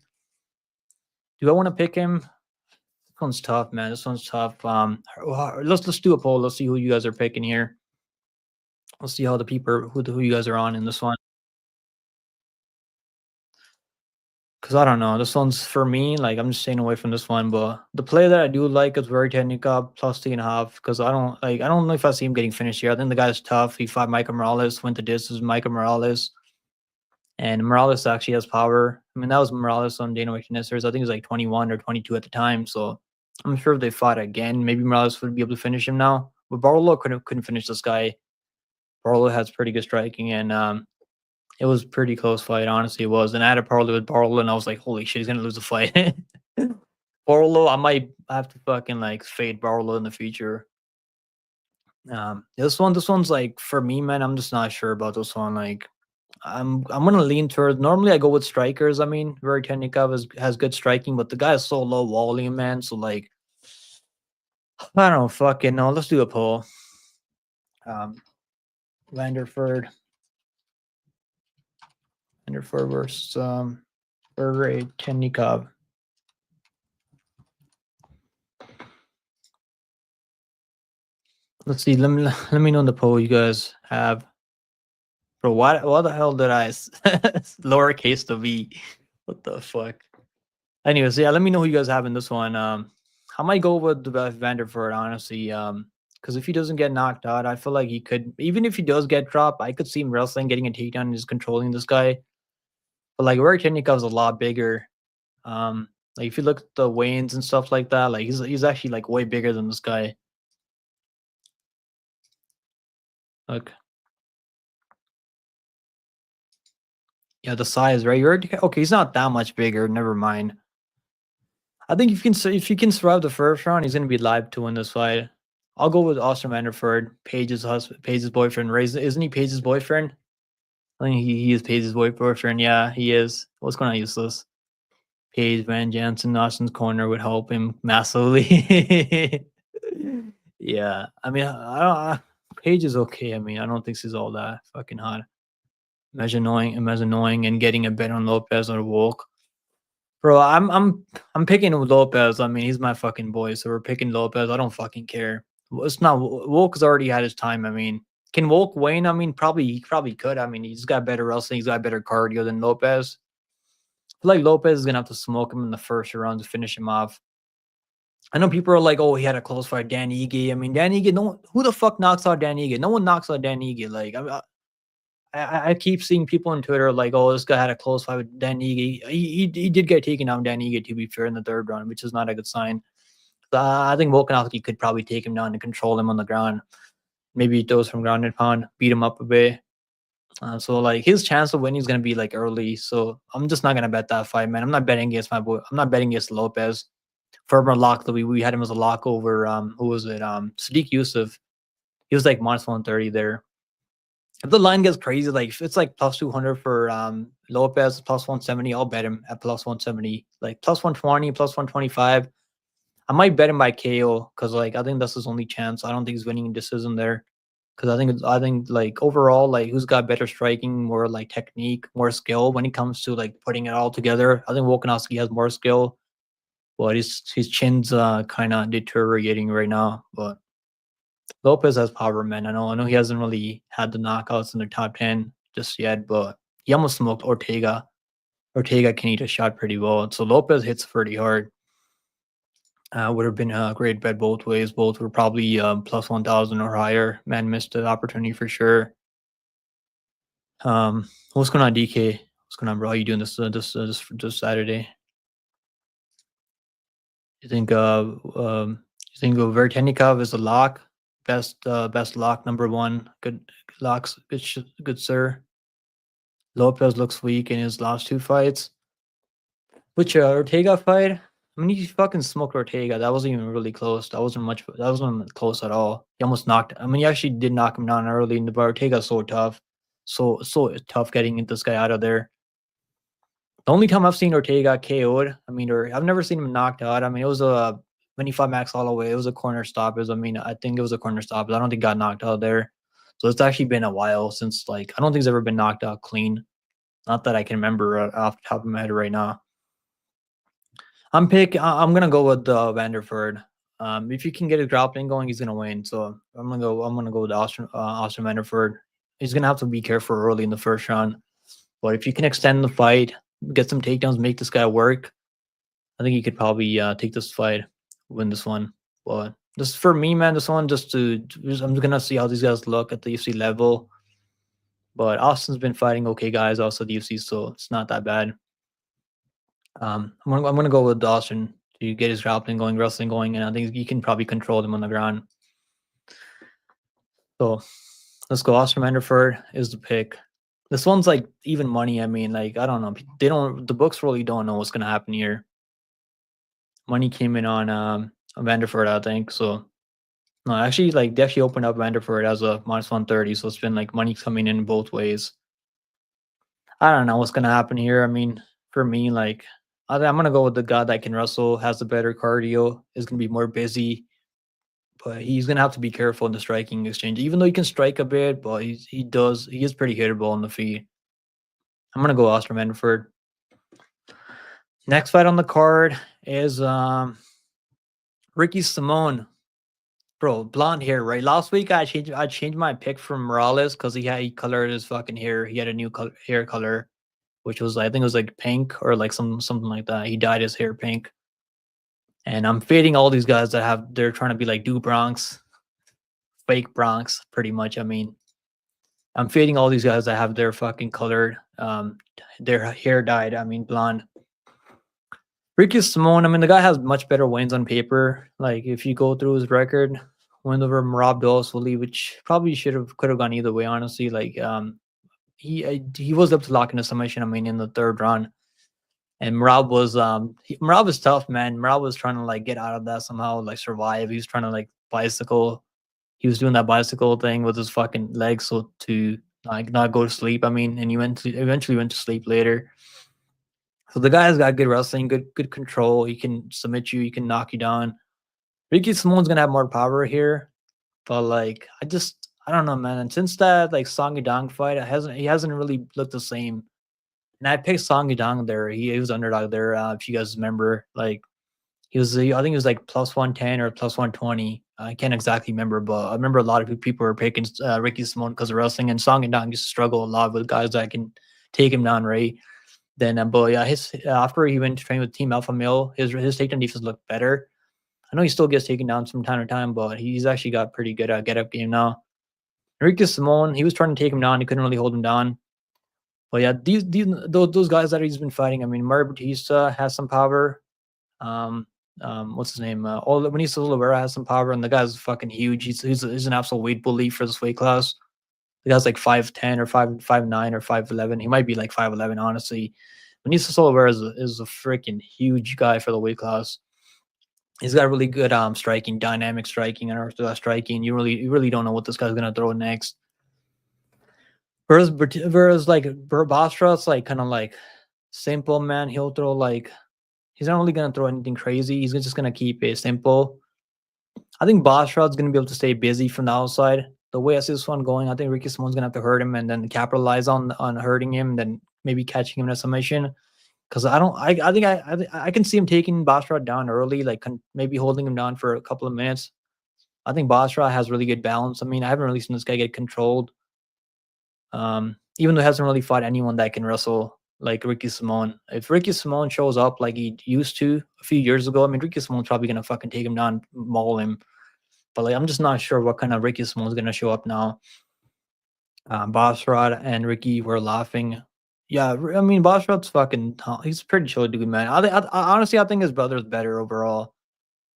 Speaker 1: Do I want to pick him? This one's tough, man. This one's tough. Let's do a poll. Let's see who you guys are picking here. Let's see how the people who you guys are on in this one. Because I don't know. This one's for me. Like I'm just staying away from this one. But the play that I do like is very technical plus 2.5. Because I don't know if I see him getting finished here. I think the guy's tough. He fought Micah Morales, went the distance with Micah Morales. And Morales actually has power. I mean, that was Morales on Dana White Tennisers. I think he was like 21 or 22 at the time. So I'm sure if they fought again, maybe Morales would be able to finish him now. But Barlow couldn't finish this guy. Barlow has pretty good striking, and it was pretty close fight. Honestly, it was. And I had a parlay with Barlow, and I was like, "Holy shit, he's gonna lose the fight." Barlow, I might have to fucking like fade Barlow in the future. This one's like for me, man. I'm just not sure about this one. Like, I'm gonna lean towards. Normally, I go with strikers. I mean, Vertenikov has good striking, but the guy is so low volume, man. So like, I don't know. Fucking no. Let's do a poll. Vanderford versus Vertenikov. Let's see. Let me know in the poll you guys have. Bro, why the hell did I lowercase the v? What the fuck? Anyways, yeah, let me know who you guys have in this one. I might go with the Vanderford, honestly. Because if he doesn't get knocked out, I feel like he could. Even if he does get dropped, I could see him wrestling, getting a takedown, and just controlling this guy. But like Vertenikov's a lot bigger. Like if you look at the weigh-ins and stuff like that, like he's actually like way bigger than this guy. Look. Yeah, the size, right? Okay, he's not that much bigger. Never mind. I think if you can survive the first round, he's gonna be live to win this fight. I'll go with Austin Vanderford, Paige's boyfriend. Isn't he Paige's boyfriend? I think he is Page's boyfriend. Yeah, he is. What's going on, useless? Page Van Jansen, Austin's corner would help him massively. Yeah, I mean, I don't. Paige is okay. I mean, I don't think she's all that fucking hot. Imagine annoying and getting a bet on Lopez or Volk. Bro, I'm picking Lopez. I mean, he's my fucking boy, so we're picking Lopez. I don't fucking care. It's not Volk's already had his time. I mean, can Volk win? I mean, probably he probably could. I mean, he's got better wrestling. He's got better cardio than Lopez. I feel like Lopez is gonna have to smoke him in the first round to finish him off. I know people are like, "Oh, he had a close fight, Dan Ige." I mean, Dan Ige. No one, who the fuck knocks out Dan Ige? No one knocks out Dan Ige. Like, I keep seeing people on Twitter like, "Oh, this guy had a close fight with Dan Ige." He did get taken down, Dan Ige, to be fair, in the third round, which is not a good sign. I think Volkanovski could probably take him down and control him on the ground. Maybe he throws from ground and pound, beat him up a bit. So like his chance of winning is gonna be like early. So I'm just not gonna bet that fight, man. I'm not betting against my boy. I'm not betting against Lopez. Former lock that we had him as a lock over who was it? Sadiq Yusuf. He was like minus 130 there. If the line gets crazy, like if it's like plus 200 for Lopez, plus 170, I'll bet him at plus 170. Like plus 120, plus 125. I might bet him by KO because like I think that's his only chance. I don't think he's winning in decision there. Because I think like overall, like who's got better striking, more like technique, more skill when it comes to like putting it all together. I think Volkanovski has more skill, but his chin's kind of deteriorating right now. But Lopez has power, man. I know he hasn't really had the knockouts in the top 10 just yet, but he almost smoked Ortega. Ortega can eat a shot pretty well. So Lopez hits pretty hard. Would have been a great bet both ways. Both were probably plus 1,000 or higher. Man missed the opportunity for sure. What's going on, DK? What's going on, bro? How you doing this Saturday? You think Vertenikov is a lock? Best lock, number one. Good locks, good sir. Lopez looks weak in his last two fights. Which Ortega fight? I mean, he fucking smoked Ortega. That wasn't even really close. That wasn't close at all. He almost knocked. I mean, he actually did knock him down early. But Ortega's so tough, so tough getting this guy out of there. The only time I've seen Ortega KO'd, I mean, or I've never seen him knocked out. I mean, it was when he fought Max Holloway. It was a corner stoppage. I mean, I think it was a corner stoppage. I don't think he got knocked out there. So it's actually been a while since like I don't think he's ever been knocked out clean. Not that I can remember off the top of my head right now. I'm gonna go with Vanderford. If you can get his grappling going, he's gonna win. So I'm gonna go with Austin Vanderford. He's gonna have to be careful early in the first round. But if you can extend the fight, get some takedowns, make this guy work, I think he could probably take this fight, win this one. But just for me, man, this one I'm gonna see how these guys look at the UFC level. But Austin's been fighting okay guys also the UFC, so it's not that bad. I'm gonna go with Austin to get his grappling going, wrestling going, and I think he can probably control them on the ground. So let's go. Austin Vanderford is the pick. This one's like even money. I mean, like I don't know. The books really don't know what's gonna happen here. Money came in on Vanderford, I think. So no, actually, like they actually opened up Vanderford as a minus 130. So it's been like money coming in both ways. I don't know what's gonna happen here. I mean, for me, like I'm gonna go with the guy that can wrestle, has the better cardio, is gonna be more busy, but he's gonna have to be careful in the striking exchange. Even though he can strike a bit, but he is pretty hittable on the feet. I'm gonna go Oscar Vanderford. Next fight on the card is Ricky Simone. Bro, blonde hair, right? Last week I changed my pick from Morales because he colored his fucking hair. He had a new hair color, which was I think it was like pink or like something like that. He dyed his hair pink. And I'm fading all these guys they're trying to be like do Bronx, fake Bronx, pretty much. I mean, I'm fading all these guys that have their fucking colored, their hair dyed. I mean, blonde. Ricky Simone, I mean, the guy has much better wins on paper. Like, if you go through his record, win over Marab Doswali, which probably could have gone either way, honestly. Like, he was up to lock in a submission, I mean, in the third round. And Marab is tough, man. Marab was trying to like get out of that somehow, like survive. He was doing that bicycle thing with his fucking legs, so to not go to sleep. I mean, and he eventually went to sleep later. So the guy's got good wrestling, good control. He can submit you. He can knock you down. Ricky Simone's gonna have more power here, but like I don't know, man. And since that like Song Yadong fight, he hasn't really looked the same. And I picked Song Yadong there. He was underdog there. If you guys remember, like I think he was like plus 110 or plus 120. I can't exactly remember, but I remember a lot of people were picking Ricky Simone because of wrestling, and Song Yadong used to struggle a lot with guys that can take him down, right? Then, but yeah, his after he went to train with Team Alpha Male, his takedown defense looked better. I know he still gets taken down from time to time, but he's actually got pretty good get up game now. Enrique Simone, he was trying to take him down, he couldn't really hold him down. But yeah, those guys that he's been fighting. I mean, Mario Batista has some power. Um, what's his name? Benicio Oliveira has some power, and the guy's fucking huge. He's an absolute weight bully for this weight class. The guy's like 5'10" or 5'9" or 5'11". He might be like 5'11", honestly. Benicio Oliveira is a freaking huge guy for the weight class. He's got really good striking, dynamic striking, and orthodox striking. You really don't know what this guy's gonna throw next. Whereas like Basra, it's like kind of like simple, man. He'll throw like he's not really gonna throw anything crazy. He's just gonna keep it simple. I think Basrad's gonna be able to stay busy from the outside. The way I see this one going, I think Ricky Simone's gonna have to hurt him and then capitalize on hurting him, then maybe catching him in a submission. Because I don't, I think I can see him taking Basra down early, like maybe holding him down for a couple of minutes. I think Basra has really good balance. I mean, I haven't really seen this guy get controlled. Even though he hasn't really fought anyone that can wrestle like Ricky Simone. If Ricky Simone shows up like he used to a few years ago, I mean, Ricky Simone's probably gonna fucking take him down, maul him. But like, I'm just not sure what kind of Ricky Simone's gonna show up now. Basrad and Ricky were laughing. Yeah, I mean, Basrad's fucking. He's pretty chill dude, man. Honestly, I think his brother's better overall.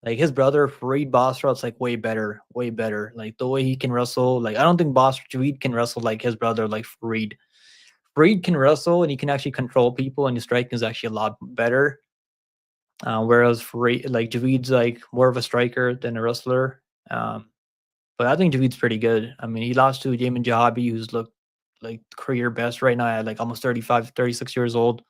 Speaker 1: Like his brother Fareed Basrad's like way better, way better. Like the way he can wrestle. Like I don't think Javid can wrestle like his brother, like Fareed. Fareed can wrestle and he can actually control people, and his striking is actually a lot better. Whereas Fareed, like Javid's like more of a striker than a wrestler. But I think Javid's pretty good. I mean, he lost to Jamin Jahabi, who's looked like career best right now at like almost 35, 36 years old.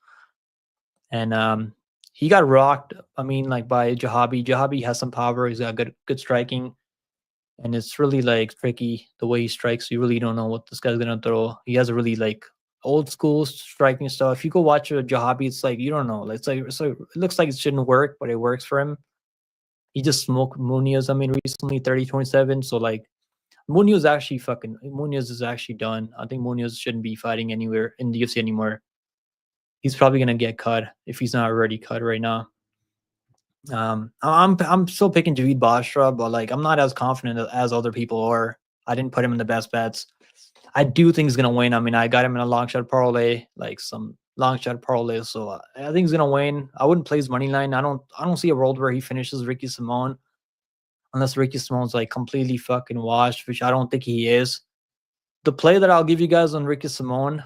Speaker 1: And he got rocked. I mean, like by Jahabi. Jahabi has some power. He's got good striking. And it's really like tricky the way he strikes. You really don't know what this guy's gonna throw. He has a really like old school striking stuff. If you go watch a Jahabi, it's like you don't know. It looks like it shouldn't work, but it works for him. He just smoked Munoz, I mean, recently 30-27. So like Munoz is actually done. I think Munoz shouldn't be fighting anywhere in the UFC anymore. He's probably gonna get cut if he's not already cut right now. I'm still picking Javid Bashra, but like I'm not as confident as other people are. I didn't put him in the best bets. I do think he's gonna win. I mean, I got him in a long shot parlay, like some long shot parlay. So I think he's gonna win. I wouldn't play his money line. I don't see a world where he finishes Ricky Simone unless Ricky Simone's like completely fucking washed, which I don't think he is. The play that I'll give you guys on Ricky Simone,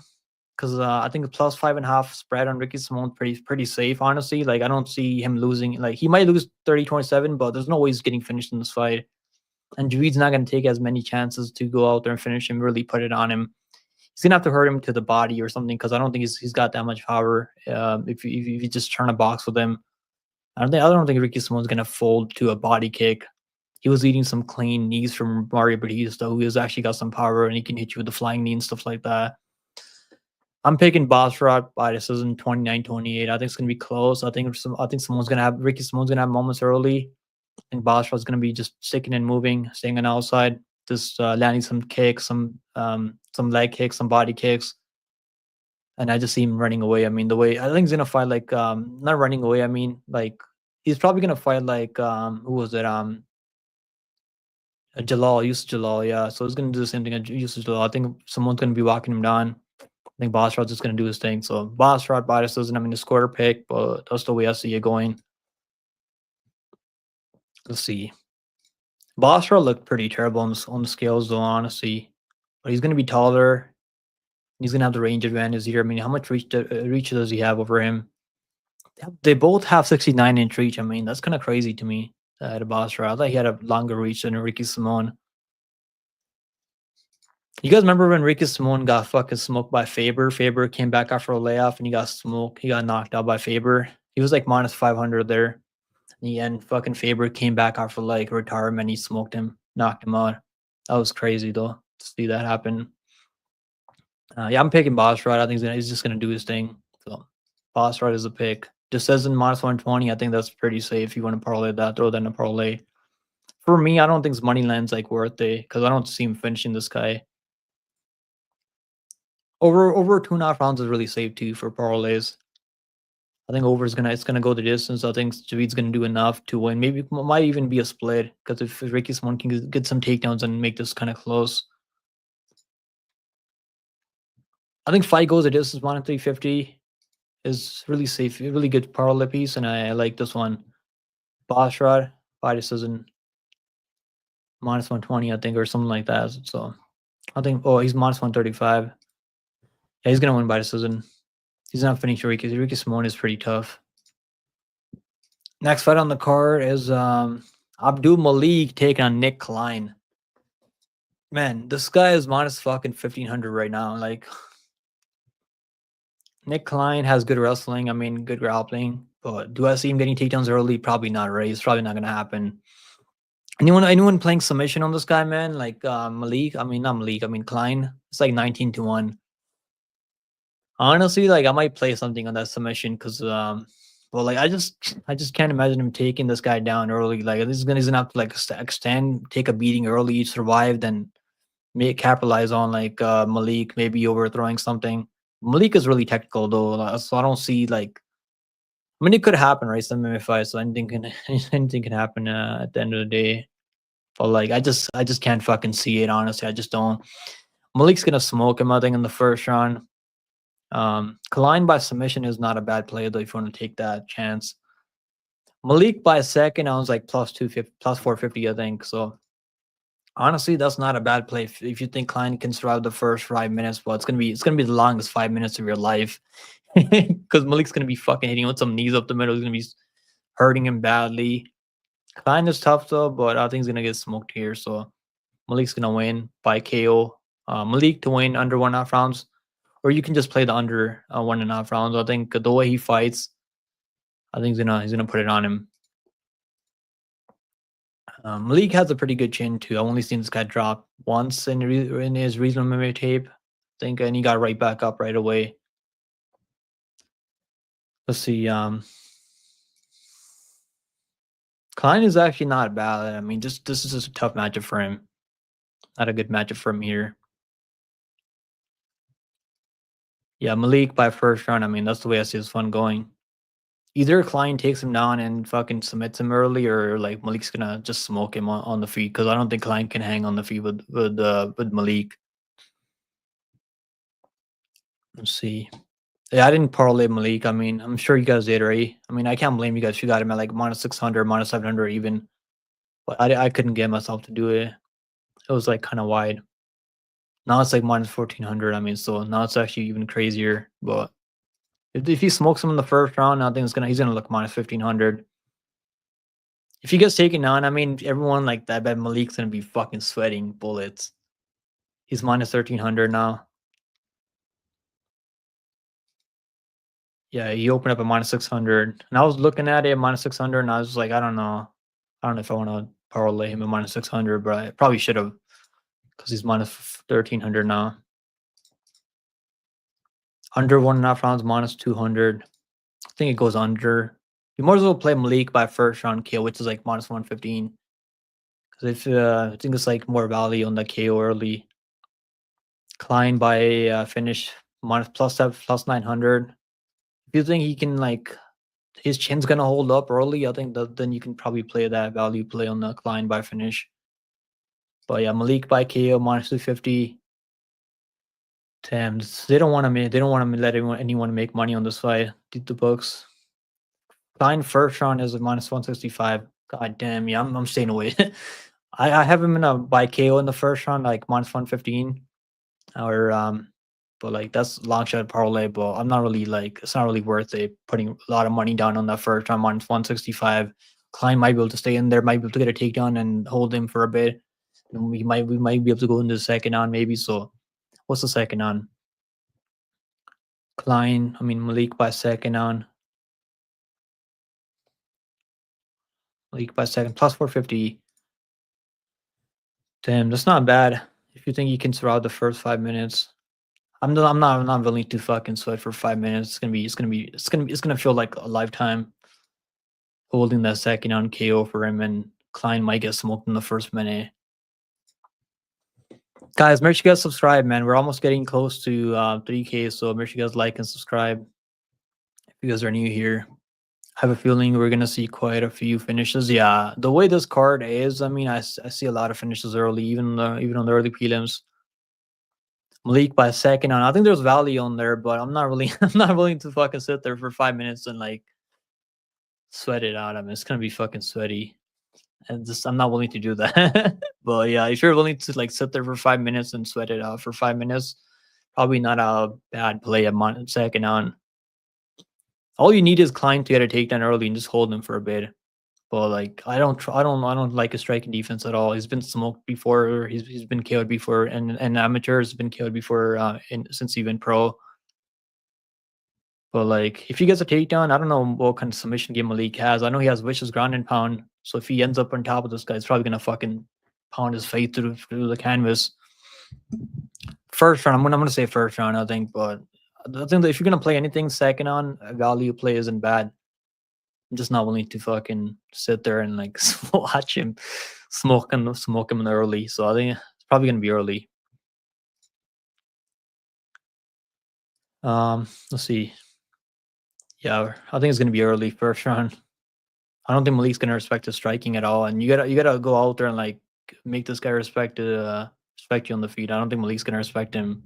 Speaker 1: because I think the plus 5.5 spread on Ricky Simone pretty safe, honestly. Like I don't see him losing. Like he might lose 30-27, but there's no way he's getting finished in this fight. And Javid's not going to take as many chances to go out there and finish him, really put it on him. He's gonna have to hurt him to the body or something, because I don't think he's got that much power. If you just turn a box with him, I don't think Ricky Simone's gonna fold to a body kick. He was eating some clean knees from Mario Batista, who has actually got some power and he can hit you with the flying knee and stuff like that. I'm picking Basra by decision 29-28. I think it's gonna be close. I think Ricky Simone's gonna have moments early, and Basra's gonna be just sticking and moving, staying on the outside, just landing some kicks, some leg kicks, some body kicks. And I just see him running away. I mean, the way I think he's gonna fight like not running away. I mean, like he's probably gonna fight like who was it? Yusuf Jalal, yeah. So he's gonna do the same thing as Yusuf Jalal. I think someone's gonna be walking him down. I think Basrad's just gonna do his thing. So Basrad by decision. I mean, the square pick, but that's the way I see it going. Let's see. Basra looked pretty terrible on the scales, though, honestly. But he's gonna be taller. He's gonna have the range advantage here. I mean, how much reach does he have over him? They both have 69-inch reach. I mean, that's kind of crazy to me. The Basra, I thought he had a longer reach than Ricky Simone. You guys remember when Ricky Simone got fucking smoked by Faber? Faber came back after a layoff and he got smoked. He got knocked out by Faber. He was like minus 500 there. And fucking Faber came back after like retirement. He smoked him, knocked him out. That was crazy though to see that happen. Yeah, I'm picking Boss Rod. I think he's just gonna do his thing. So Boss Rod is a pick. Just says in minus 120. I think that's pretty safe. If you want to parlay that, throw that in a parlay. For me, I don't think Moneyland's like worth it because I don't see him finishing this guy. Over 2.5 rounds is really safe too for parlays. I think over is gonna go the distance. I think Javid's gonna do enough to win. Maybe might even be a split because if Ricky Simon can get some takedowns and make this kind of close, I think fight goes the distance. Minus 350 is really safe, really good parlay piece, and I like this one. Boss Rod by decision minus 120, I think, or something like that. So I think he's minus 135. Yeah, he's gonna win by decision. He's not finishing Ricky. Ricky Simone is pretty tough. Next fight on the card is Abdul Malik taking on Nick Klein. Man, this guy is minus fucking 1500 right now. Like Nick Klein has good wrestling. I mean, good grappling. But do I see him getting takedowns early? Probably not. Right? It's probably not gonna happen. Anyone playing submission on this guy, man? Like Malik? I mean, not Malik. I mean Klein. It's like 19-1. Honestly, like I might play something on that submission because well, like I just can't imagine him taking this guy down early. Like this is gonna he's gonna have to like extend, take a beating early, survive, then may capitalize on like Malik maybe overthrowing something. Malik is really technical though, so I don't see like. I mean, it could happen, right? Some MMA fights, so anything can anything can happen at the end of the day. But like, I just can't fucking see it. Honestly, I just don't. Malik's gonna smoke him. I think in the first round. Klein by submission is not a bad play though. If you want to take that chance, Malik by second, I was like plus 250, plus 450, I think. So honestly, that's not a bad play if you think Klein can survive the first 5 minutes. But it's gonna be the longest 5 minutes of your life because Malik's gonna be fucking hitting with some knees up the middle. He's gonna be hurting him badly. Klein is tough though, but I think he's gonna get smoked here. So Malik's gonna win by KO. Malik to win under 1.5 rounds, or you can just play the under 1.5 rounds. I think the way he fights, I think he's gonna put it on him. Malik has a pretty good chin too. I've only seen this guy drop once in his regional MMA tape, I think, and he got right back up right away. Let's see. Klein is actually not bad. I mean, this is just a tough matchup for him. Not a good matchup for him here. Yeah, Malik by first round. I mean, that's the way I see this one going. Either Klein takes him down and fucking submits him early, or like Malik's gonna just smoke him on the feet because I don't think Klein can hang on the feet with Malik. Let's see. Yeah, I didn't parlay Malik. I mean, I'm sure you guys did, right? I mean, I can't blame you guys if you got him at like minus 600, minus 700 even. But I couldn't get myself to do it. It was like kind of wide. Now it's like minus 1400. I mean, so now it's actually even crazier. But if he smokes him in the first round, I think he's gonna look minus 1500. If he gets taken down, I mean, everyone like that, bet Malik's gonna be fucking sweating bullets. He's minus 1300 now. Yeah, he opened up at minus 600, and I was looking at it at minus 600, and I was like, I don't know if I want to parlay him at minus 600, but I probably should have because he's minus 1300 now. Under 1.5 rounds, minus 200. I think it goes under. You might as well play Malik by first round KO, which is like minus 115. Because if I think it's like more value on the KO early. Klein by finish minus plus 900. If you think he can like his chin's gonna hold up early, I think that then you can probably play that value play on the Klein by finish. But yeah, Malik by KO minus 250. Damn, they don't want to let anyone make money on this fight. Did the books. Klein first round is a minus 165. God damn, yeah, I'm staying away. I have him in a by KO in the first round, like minus 115. Or but like that's long shot parlay, but I'm not really like it's not really worth it putting a lot of money down on that first round minus 165. Klein might be able to stay in there, might be able to get a takedown and hold him for a bit. We might be able to go into the second on maybe. So what's the second on? Malik by second on. Malik by second plus 450. Damn, that's not bad. If you think you can survive the first 5 minutes. I'm not willing to fucking sweat for 5 minutes. It's gonna feel like a lifetime holding that second on KO for him, and Klein might get smoked in the first minute. Guys, make sure you guys subscribe, man. We're almost getting close to 3K, so make sure you guys like and subscribe if you guys are new here. I have a feeling we're gonna see quite a few finishes. Yeah, the way this card is, I see a lot of finishes early, even on the early prelims. Malik by second on. I think there's value on there, but I'm not really I'm not willing to fucking sit there for 5 minutes and like sweat it out. I mean, it's gonna be fucking sweaty, and just I'm not willing to do that. But yeah, if you're willing to like sit there for 5 minutes and sweat it out for 5 minutes, probably not a bad play at second on. All you need is Klein to get a takedown early and just hold him for a bit. But like, I don't like his striking defense at all. He's been smoked before. He's been KO'd before, and amateur has been KO'd before since he's been pro. But like, if he gets a takedown, I don't know what kind of submission game Malik has. I know he has vicious ground and pound. So if he ends up on top of this guy, he's probably gonna fucking pound his face through the canvas. First round, I'm gonna say first round, I think. But I think that if you're gonna play anything second on, a value play isn't bad. I'm just not willing to fucking sit there and like watch him smoke him early. So I think it's probably gonna be early. Let's see. Yeah, I think it's gonna be early first round. I don't think Malik's gonna respect his striking at all, and you gotta go out there and like make this guy respect you on the feet. I don't think Malik's gonna respect him.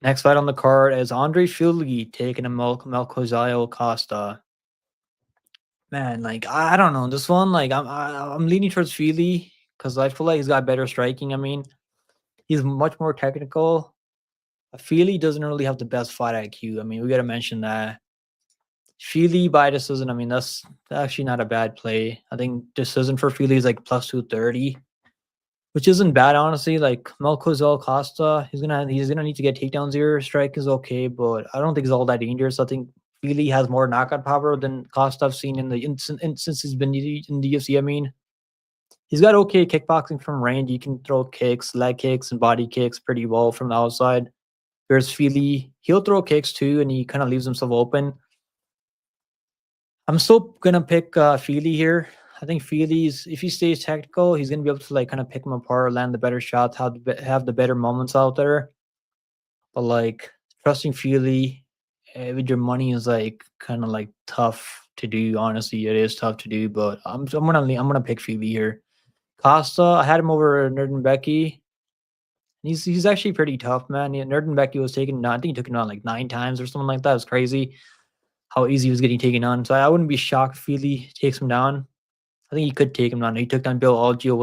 Speaker 1: Next fight on the card is Andre Fili taking a Melcozayo Costa. Man, like I don't know this one. Like I'm leaning towards Fili because I feel like he's got better striking. I mean, he's much more technical. Fili doesn't really have the best fight IQ. I mean, we gotta mention that. Fili by decision. I mean, that's actually not a bad play. I think decision for Fili is like plus 230, which isn't bad, honestly. Like Melcozel Costa, he's gonna need to get takedowns here. Strike is okay, but I don't think it's all that dangerous. I think Fili has more knockout power than Costa I've seen since he's been in the UFC. I mean, he's got okay kickboxing from range. You can throw kicks, leg kicks, and body kicks pretty well from the outside. Whereas Fili, he'll throw kicks too, and he kind of leaves himself open. I'm still gonna pick Fili here. I think Fili's, if he stays technical, he's gonna be able to like kind of pick him apart, land the better shots, have the better moments out there. But like trusting Fili with your money is like kind of like tough to do. Honestly, it is tough to do. But I'm gonna pick Fili here. Costa, I had him over Nerdenbecky. He's actually pretty tough, man. Nerdenbecky was taken. I think he took him on like 9 times or something like that. It was crazy how easy he was getting taken on. So I wouldn't be shocked if Fili takes him down. I think he could take him down. He took down Bill Algeo,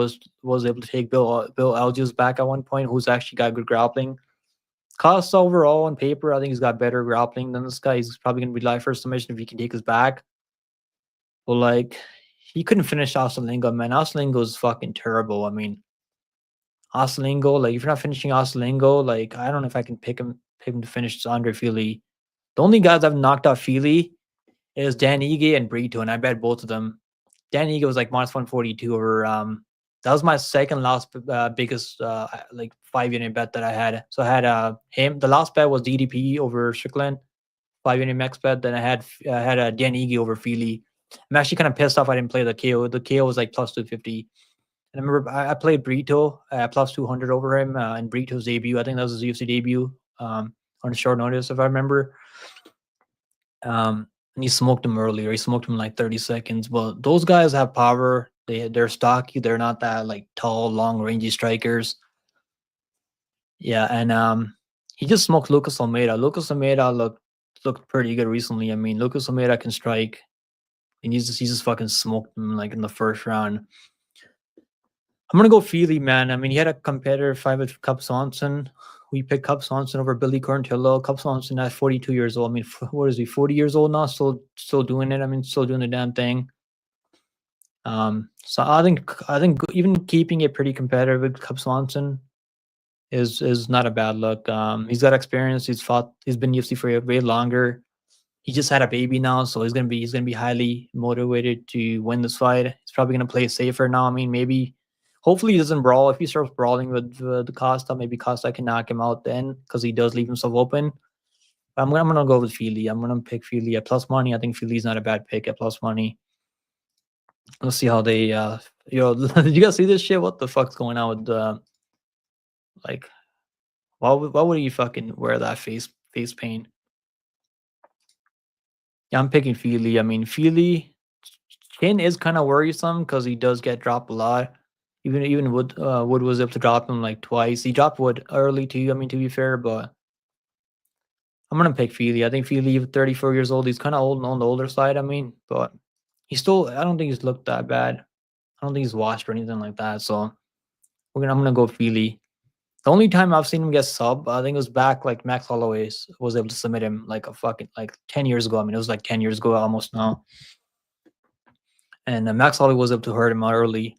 Speaker 1: was able to take Bill Algeo's back at one point, who's actually got good grappling. Costa overall on paper, I think he's got better grappling than this guy. He's probably gonna be live first submission if he can take his back. But like he couldn't finish Osalingo, man. Osalingo is fucking terrible. I mean, Osalingo, like if you're not finishing Osalingo, like I don't know if I can pick him to finish Andre Fili. The only guys I've knocked out Fili is Dan Ige and Brito, and I bet both of them. Dan Ige was like minus 142 over. That was my second last biggest like 5-unit bet that I had. So I had him. The last bet was DDP over Strickland, 5-unit max bet. Then I had Dan Ige over Fili. I'm actually kind of pissed off I didn't play the KO. The KO was like plus 250. And I remember I played Brito plus 200 over him in Brito's debut. I think that was his UFC debut on short notice, if I remember. And he smoked him earlier. He smoked him in like 30 seconds. But those guys have power. They're stocky. They're not that like tall, long, rangy strikers. Yeah, and he just smoked Lucas Almeida. Lucas Almeida looked pretty good recently. I mean, Lucas Almeida can strike. And he just fucking smoked him like in the first round. I'm gonna go Fili, man. I mean, he had a competitor fight with Cub Swanson. We picked Cub Swanson over Billy Corntillo. Cub Swanson at 42 years old. I mean, what is he? 40 years old now, still doing it. I mean, still doing the damn thing. So I think even keeping it pretty competitive with Cub Swanson is not a bad look. He's got experience. He's been UFC for way longer. He just had a baby now, so he's gonna be highly motivated to win this fight. He's probably gonna play safer now. I mean, maybe hopefully he doesn't brawl. If he starts brawling with the Costa, maybe Costa can knock him out then because he does leave himself open. I'm gonna go with Feely. I'm gonna pick Feely at plus money. I think Feely's not a bad pick at plus money. Let's see how they did you guys see this shit? What the fuck's going on with like why would you fucking wear that face paint? Yeah, I'm picking Feely. I mean, Feely chin is kind of worrisome because he does get dropped a lot. Even Wood was able to drop him like twice. He dropped Wood early too. I mean, to be fair, but I'm gonna pick Feely. I think Feely, 34 years old, he's kind of old on the older side. I mean, but he's still. I don't think he's looked that bad. I don't think he's washed or anything like that. So I'm gonna go Feely. The only time I've seen him get sub, I think it was back like Max Holloway was able to submit him like a fucking like 10 years ago. I mean, it was like 10 years ago almost now. And Max Holloway was able to hurt him out early.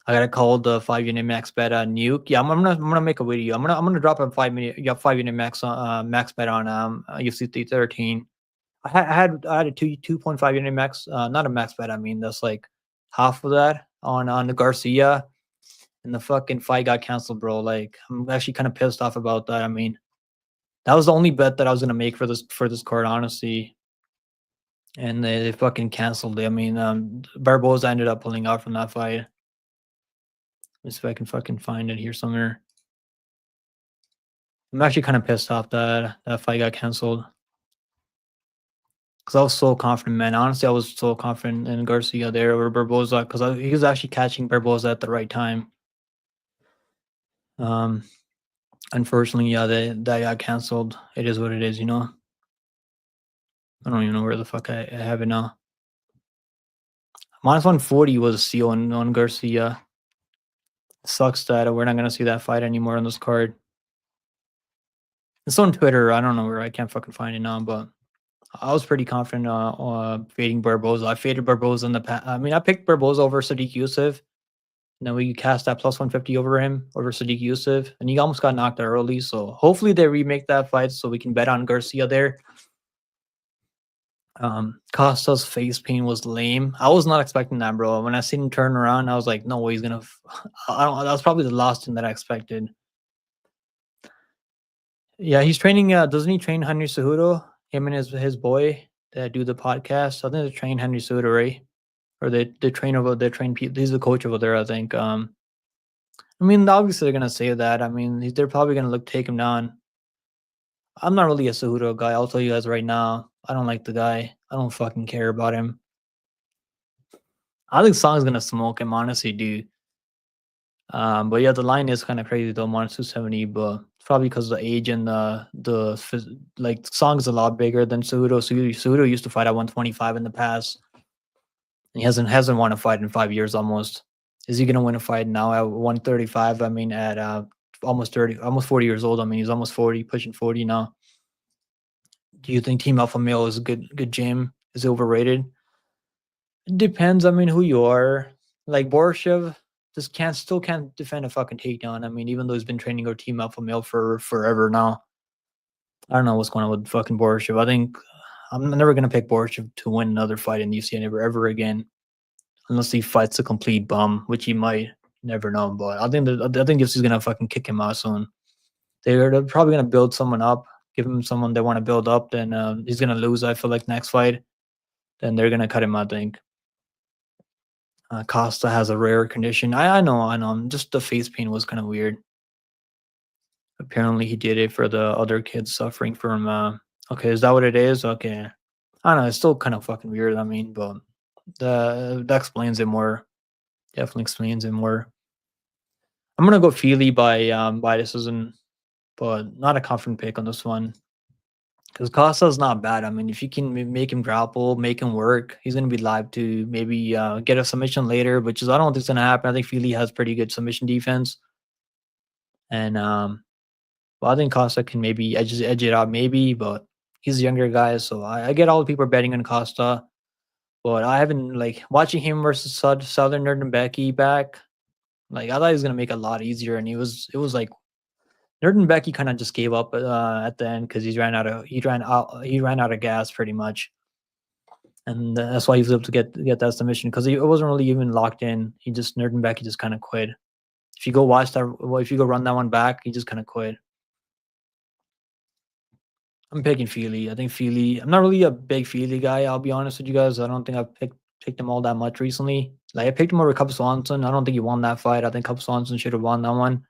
Speaker 1: I gotta call the 5 unit max bet nuke. Yeah, I'm gonna make a video. I'm gonna drop a 5 minute. Yeah, 5 unit max bet on UFC 313. I had a 2.5 unit max, not a max bet. I mean that's like half of that on the Garcia, and the fucking fight got canceled, bro. Like I'm actually kind of pissed off about that. I mean that was the only bet that I was gonna make for this card, honestly. And they fucking canceled it. I mean, Barboza ended up pulling out from that fight. Let's see if I can fucking find it here somewhere. I'm actually kind of pissed off that that fight got canceled because I was so confident, man. Honestly, I was so confident in Garcia there over Barboza because he was actually catching Barboza at the right time. Um, Unfortunately, yeah, that got canceled. It is what it is, you know. I don't even know where the fuck I have it now. Minus 140 was a steal on Garcia. Sucks that we're not gonna see that fight anymore on this card. It's on Twitter. I don't know where I can't fucking find it now, but I was pretty confident fading Barboza. I faded Barboza in the past. I mean, I picked Barboza over Sadiq Youssef. And then we cast that plus 150 over him, over Sadiq Youssef. And he almost got knocked out early. So hopefully they remake that fight so we can bet on Garcia there. Costa's face paint was lame. I was not expecting that, bro. When I seen him turn around, I was like, no way he's gonna. I don't. That was probably the last thing that I expected. Yeah, he's training. Doesn't he train Henry Cejudo? Him and his boy that do the podcast. I think they train Henry Cejudo, right? Or they train over. They train people. He's the coach over there, I think. I mean, obviously they're gonna say that. I mean, they're probably gonna look take him down. I'm not really a Cejudo guy. I'll tell you guys right now. I don't like the guy. I don't fucking care about him. I think Song's gonna smoke him, honestly, dude. But yeah, the line is kind of crazy though, minus 270, but it's probably because of the age and like Song's a lot bigger than Cejudo. Cejudo used to fight at 125 in the past. He hasn't won a fight in 5 years almost. Is he gonna win a fight now at 135? I mean, at almost 30, almost 40 years old. I mean, he's almost 40, pushing 40 now. Do you think Team Alpha Male is a good gym? Is it overrated? It depends. I mean, who you are. Like Borshev just can't defend a fucking takedown. I mean, even though he's been training our Team Alpha Male for forever now. I don't know what's going on with fucking Borshev. I think I'm never gonna pick Borshev to win another fight in UFC ever again, unless he fights a complete bum, which he might. Never know. But I think UFC's gonna fucking kick him out soon. They're probably gonna build someone up, give him someone they want to build up. Then he's gonna lose. I feel like next fight. Then they're gonna cut him. I think. Costa has a rare condition. I know. Just the face paint was kind of weird. Apparently, he did it for the other kids suffering from. Okay, is that what it is? Okay, I don't know. It's still kind of fucking weird. I mean, but that explains it more. Definitely explains it more. I'm gonna go Feely by decision, but not a confident pick on this one. Because Costa's not bad. I mean, if you can make him grapple, make him work, he's going to be live to maybe get a submission later, which is I don't think it's going to happen. I think Feely has pretty good submission defense, and well, I think Costa can maybe edge it out, maybe, but he's a younger guy, so I get all the people are betting on Costa. But I haven't like watching him versus Southern Nerd Becky back. Like I thought he was gonna make it a lot easier, and it was like Nerd Becky kind of just gave up at the end because he ran out of gas pretty much, and that's why he was able to get that submission because it wasn't really even locked in. He just Nerd Becky just kind of quit. If you go watch that, well, if you go run that one back, he just kind of quit. I'm picking Feely. I think Feely. I'm not really a big Feely guy. I'll be honest with you guys. I don't think I've picked him all that much recently. Like I picked him over Cub Swanson. I don't think he won that fight. I think Cub Swanson should have won that one,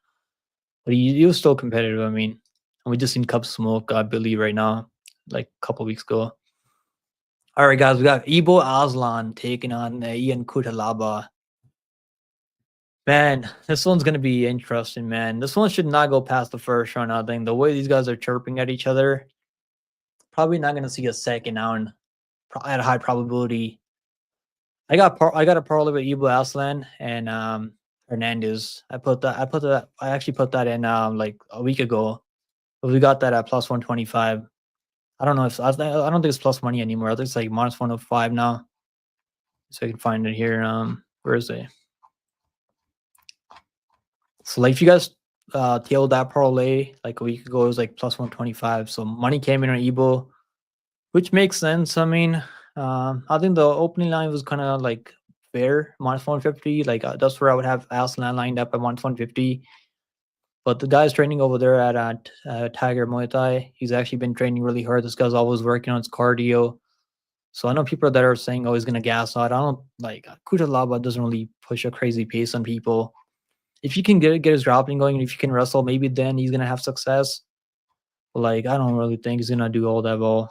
Speaker 1: but he was still competitive. I mean, and we just seen Cub smoke Billy right now, like a couple weeks ago. All right, guys, we got Ibo Aslan taking on Ian Kutalaba. Man, this one's gonna be interesting, man. This one should not go past the first round. I think the way these guys are chirping at each other, probably not gonna see a second round at a high probability. I got a parlay with Ibo Aslan and Hernandez. I actually put that in like a week ago. But we got that at plus 125. I don't know if I don't think it's plus money anymore. I think it's like minus 105 now. So I can find it here. Where is it? So like if you guys tailed that parlay like a week ago, it was like plus 125. So money came in on Ibo, which makes sense. I mean, I think the opening line was kind of like fair, minus 150. Like that's where I would have Aslan lined up at minus 150. But the guy's training over there at Tiger Muay Thai. He's actually been training really hard. This guy's always working on his cardio. So I know people that are saying, "Oh, he's gonna gas out." I don't like Kutalaba doesn't really push a crazy pace on people. If you can get his grappling going, and if you can wrestle, maybe then he's gonna have success. But like I don't really think he's gonna do all that well.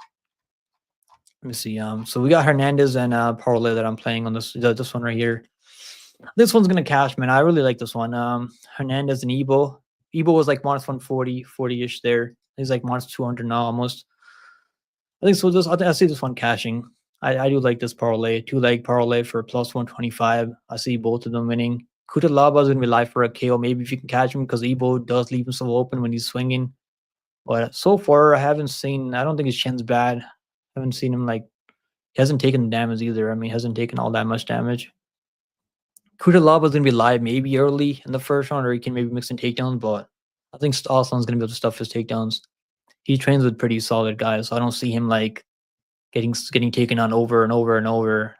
Speaker 1: Let me see. So we got Hernandez and parlay that I'm playing on this one right here. This one's gonna cash, man. I really like this one. Hernandez and Ebo. Ebo was like minus 140, 40-ish there. He's like minus 200 now almost. I think so. I see this one cashing. I do like this parlay, 2-leg parlay for plus 125. I see both of them winning. Kutalaba is gonna be live for a KO. Maybe if you can catch him because Ebo does leave himself open when he's swinging. But so far, I haven't seen. I don't think his chin's bad. I haven't seen him like he hasn't taken the damage either. I mean, he hasn't taken all that much damage. Kutalaba is gonna be live maybe early in the first round, or he can maybe mix in takedowns. But I think Aslan's gonna be able to stuff his takedowns. He trains with pretty solid guys, so I don't see him like getting taken on over and over and over.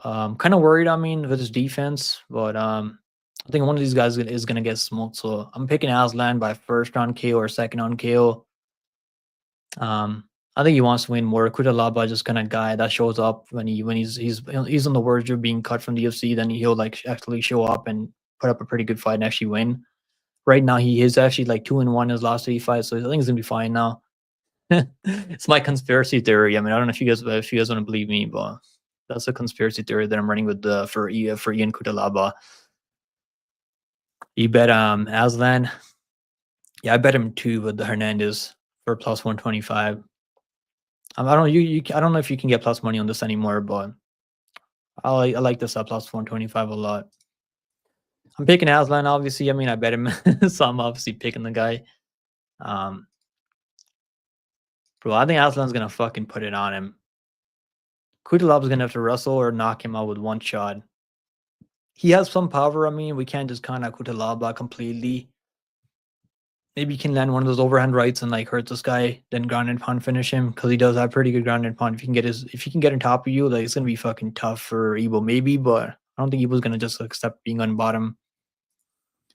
Speaker 1: Kind of worried. I mean, with his defense, but I think one of these guys is gonna get smoked. So I'm picking Aslan by first round KO or second round KO. I think he wants to win more. Kutalaba just kind of guy that shows up when he's on the verge of being cut from the UFC. Then he'll like actually show up and put up a pretty good fight and actually win. Right now, he is actually like 2-1 in his last 3 fights, so I think he's gonna be fine now. It's my conspiracy theory. I mean, I don't know if you guys want to believe me, but that's a conspiracy theory that I'm running with for Ian Kutalaba. You bet Aslan. Yeah, I bet him too with the Hernandez for plus 125. I don't know if you can get plus money on this anymore, but I like this at plus 125 a lot. I'm picking Aslan, obviously. I mean, I bet him, so I'm obviously picking the guy. Bro, I think Aslan's gonna fucking put it on him. Kutalaba's gonna have to wrestle or knock him out with one shot. He has some power. I mean, we can't just count out Kutalaba completely. Maybe he can land one of those overhand rights and like hurt this guy, then ground and pound finish him because he does have pretty good ground and pound. If he can get on top of you, like it's gonna be fucking tough for Ebo maybe, but I don't think Ebo's gonna just accept being on bottom.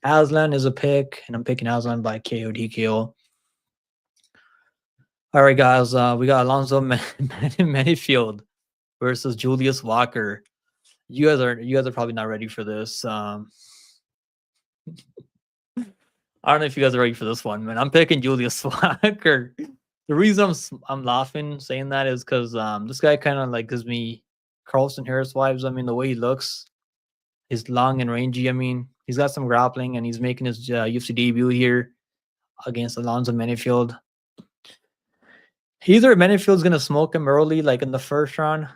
Speaker 1: Aslan is a pick, and I'm picking Aslan by KO TKO. All right, guys, we got Alonzo Manifield versus Julius Walker. You guys are probably not ready for this. I don't know if you guys are ready for this one, man. I'm picking Julius Walker. The reason I'm laughing saying that is because this guy kind of like gives me Carlson Harris vibes. I mean, the way he looks, he's long and rangy. I mean, he's got some grappling, and he's making his UFC debut here against Alonzo Manifield. Either Manifield's gonna smoke him early, like in the first round,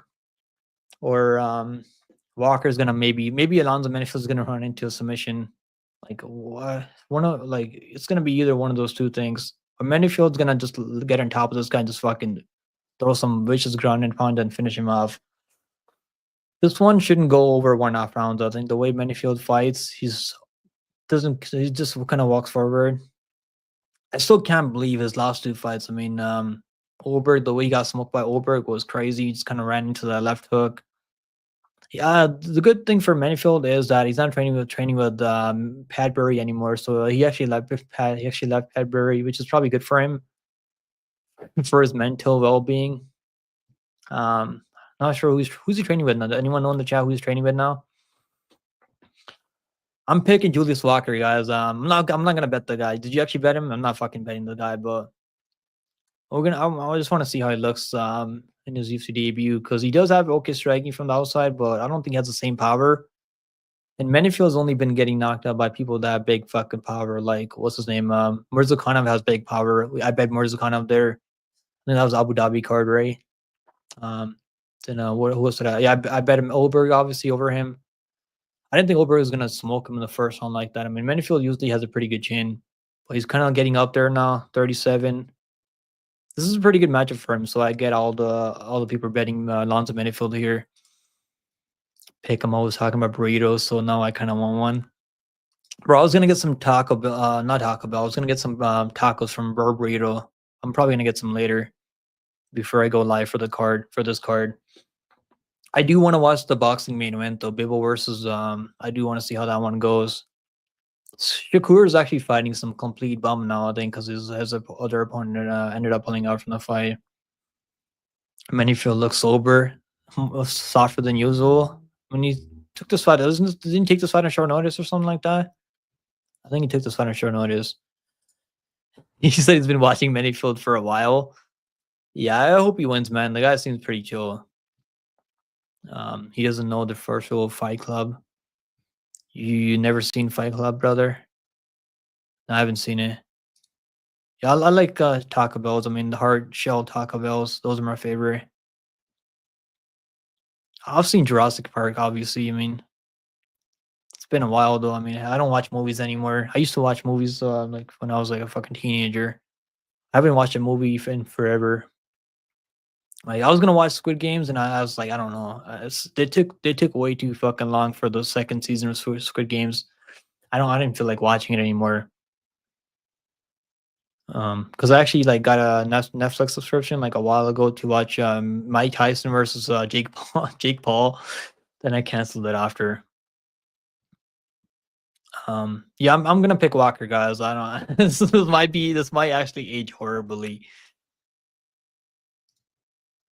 Speaker 1: or Walker's gonna maybe Alonzo Manifield's gonna run into a submission. Like what? It's gonna be either one of those two things. Or Manifield's gonna just get on top of this guy and just fucking throw some vicious ground and pound and finish him off. This one shouldn't go over 1.5 rounds. I think the way Manyfield fights, he just kind of walks forward. I still can't believe his last 2 fights. I mean, Oberg, the way he got smoked by Oberg was crazy. He just kind of ran into that left hook. Yeah, the good thing for Manyfield is that he's not training with Padbury anymore. So he actually left Padbury, which is probably good for him for his mental well-being. Not sure who's he training with now. Does anyone know in the chat who he's training with now? I'm picking Julius Walker, guys. I'm not gonna bet the guy. Did you actually bet him? I'm not fucking betting the guy, but I just want to see how he looks in his UFC debut because he does have okay striking from the outside, but I don't think he has the same power. And Menifield's only been getting knocked out by people that have big fucking power. Like what's his name? Murzakanov has big power. I bet Murzakanov there. And that was Abu Dhabi card, right? Then who was that? Yeah, I bet him Oberg obviously over him. I didn't think Oberg was gonna smoke him in the first round like that. I mean, Menifield usually has a pretty good chin, but he's kind of getting up there now. 37. This is a pretty good matchup for him, so I get all the people betting Lonzo Menifield here. Pick him. I was talking about burritos, so now I kind of want one. Bro, I was gonna get some Taco Bell, not Taco Bell. I was gonna get some tacos from Burrito. I'm probably gonna get some later before I go live for this card. I do want to watch the boxing main event though, Bibble versus I do want to see how that one goes. Shakur is actually fighting some complete bum now, I think, because his other opponent ended up pulling out from the fight. Manyfield looks sober, softer than usual. When he took this fight, didn't he take this fight on short notice or something like that? I think he took this fight on short notice. He said he's been watching Manyfield for a while. Yeah, I hope he wins, man. The guy seems pretty chill. He doesn't know the first rule of Fight Club. You never seen Fight Club, brother? No, I haven't seen it. Yeah, I like Taco Bells. I mean, the hard shell Taco Bells. Those are my favorite. I've seen Jurassic Park, obviously. I mean, it's been a while though. I mean, I don't watch movies anymore. I used to watch movies like when I was like a fucking teenager. I haven't watched a movie in forever. Like I was gonna watch Squid Games, and I was like, I don't know. They took way too fucking long for the second season of Squid Games. I didn't feel like watching it anymore. Because I actually like got a Netflix subscription like a while ago to watch Mike Tyson versus Jake Paul. Jake Paul. Then I canceled it after. Yeah, I'm gonna pick Walker, guys. I don't. This might actually age horribly.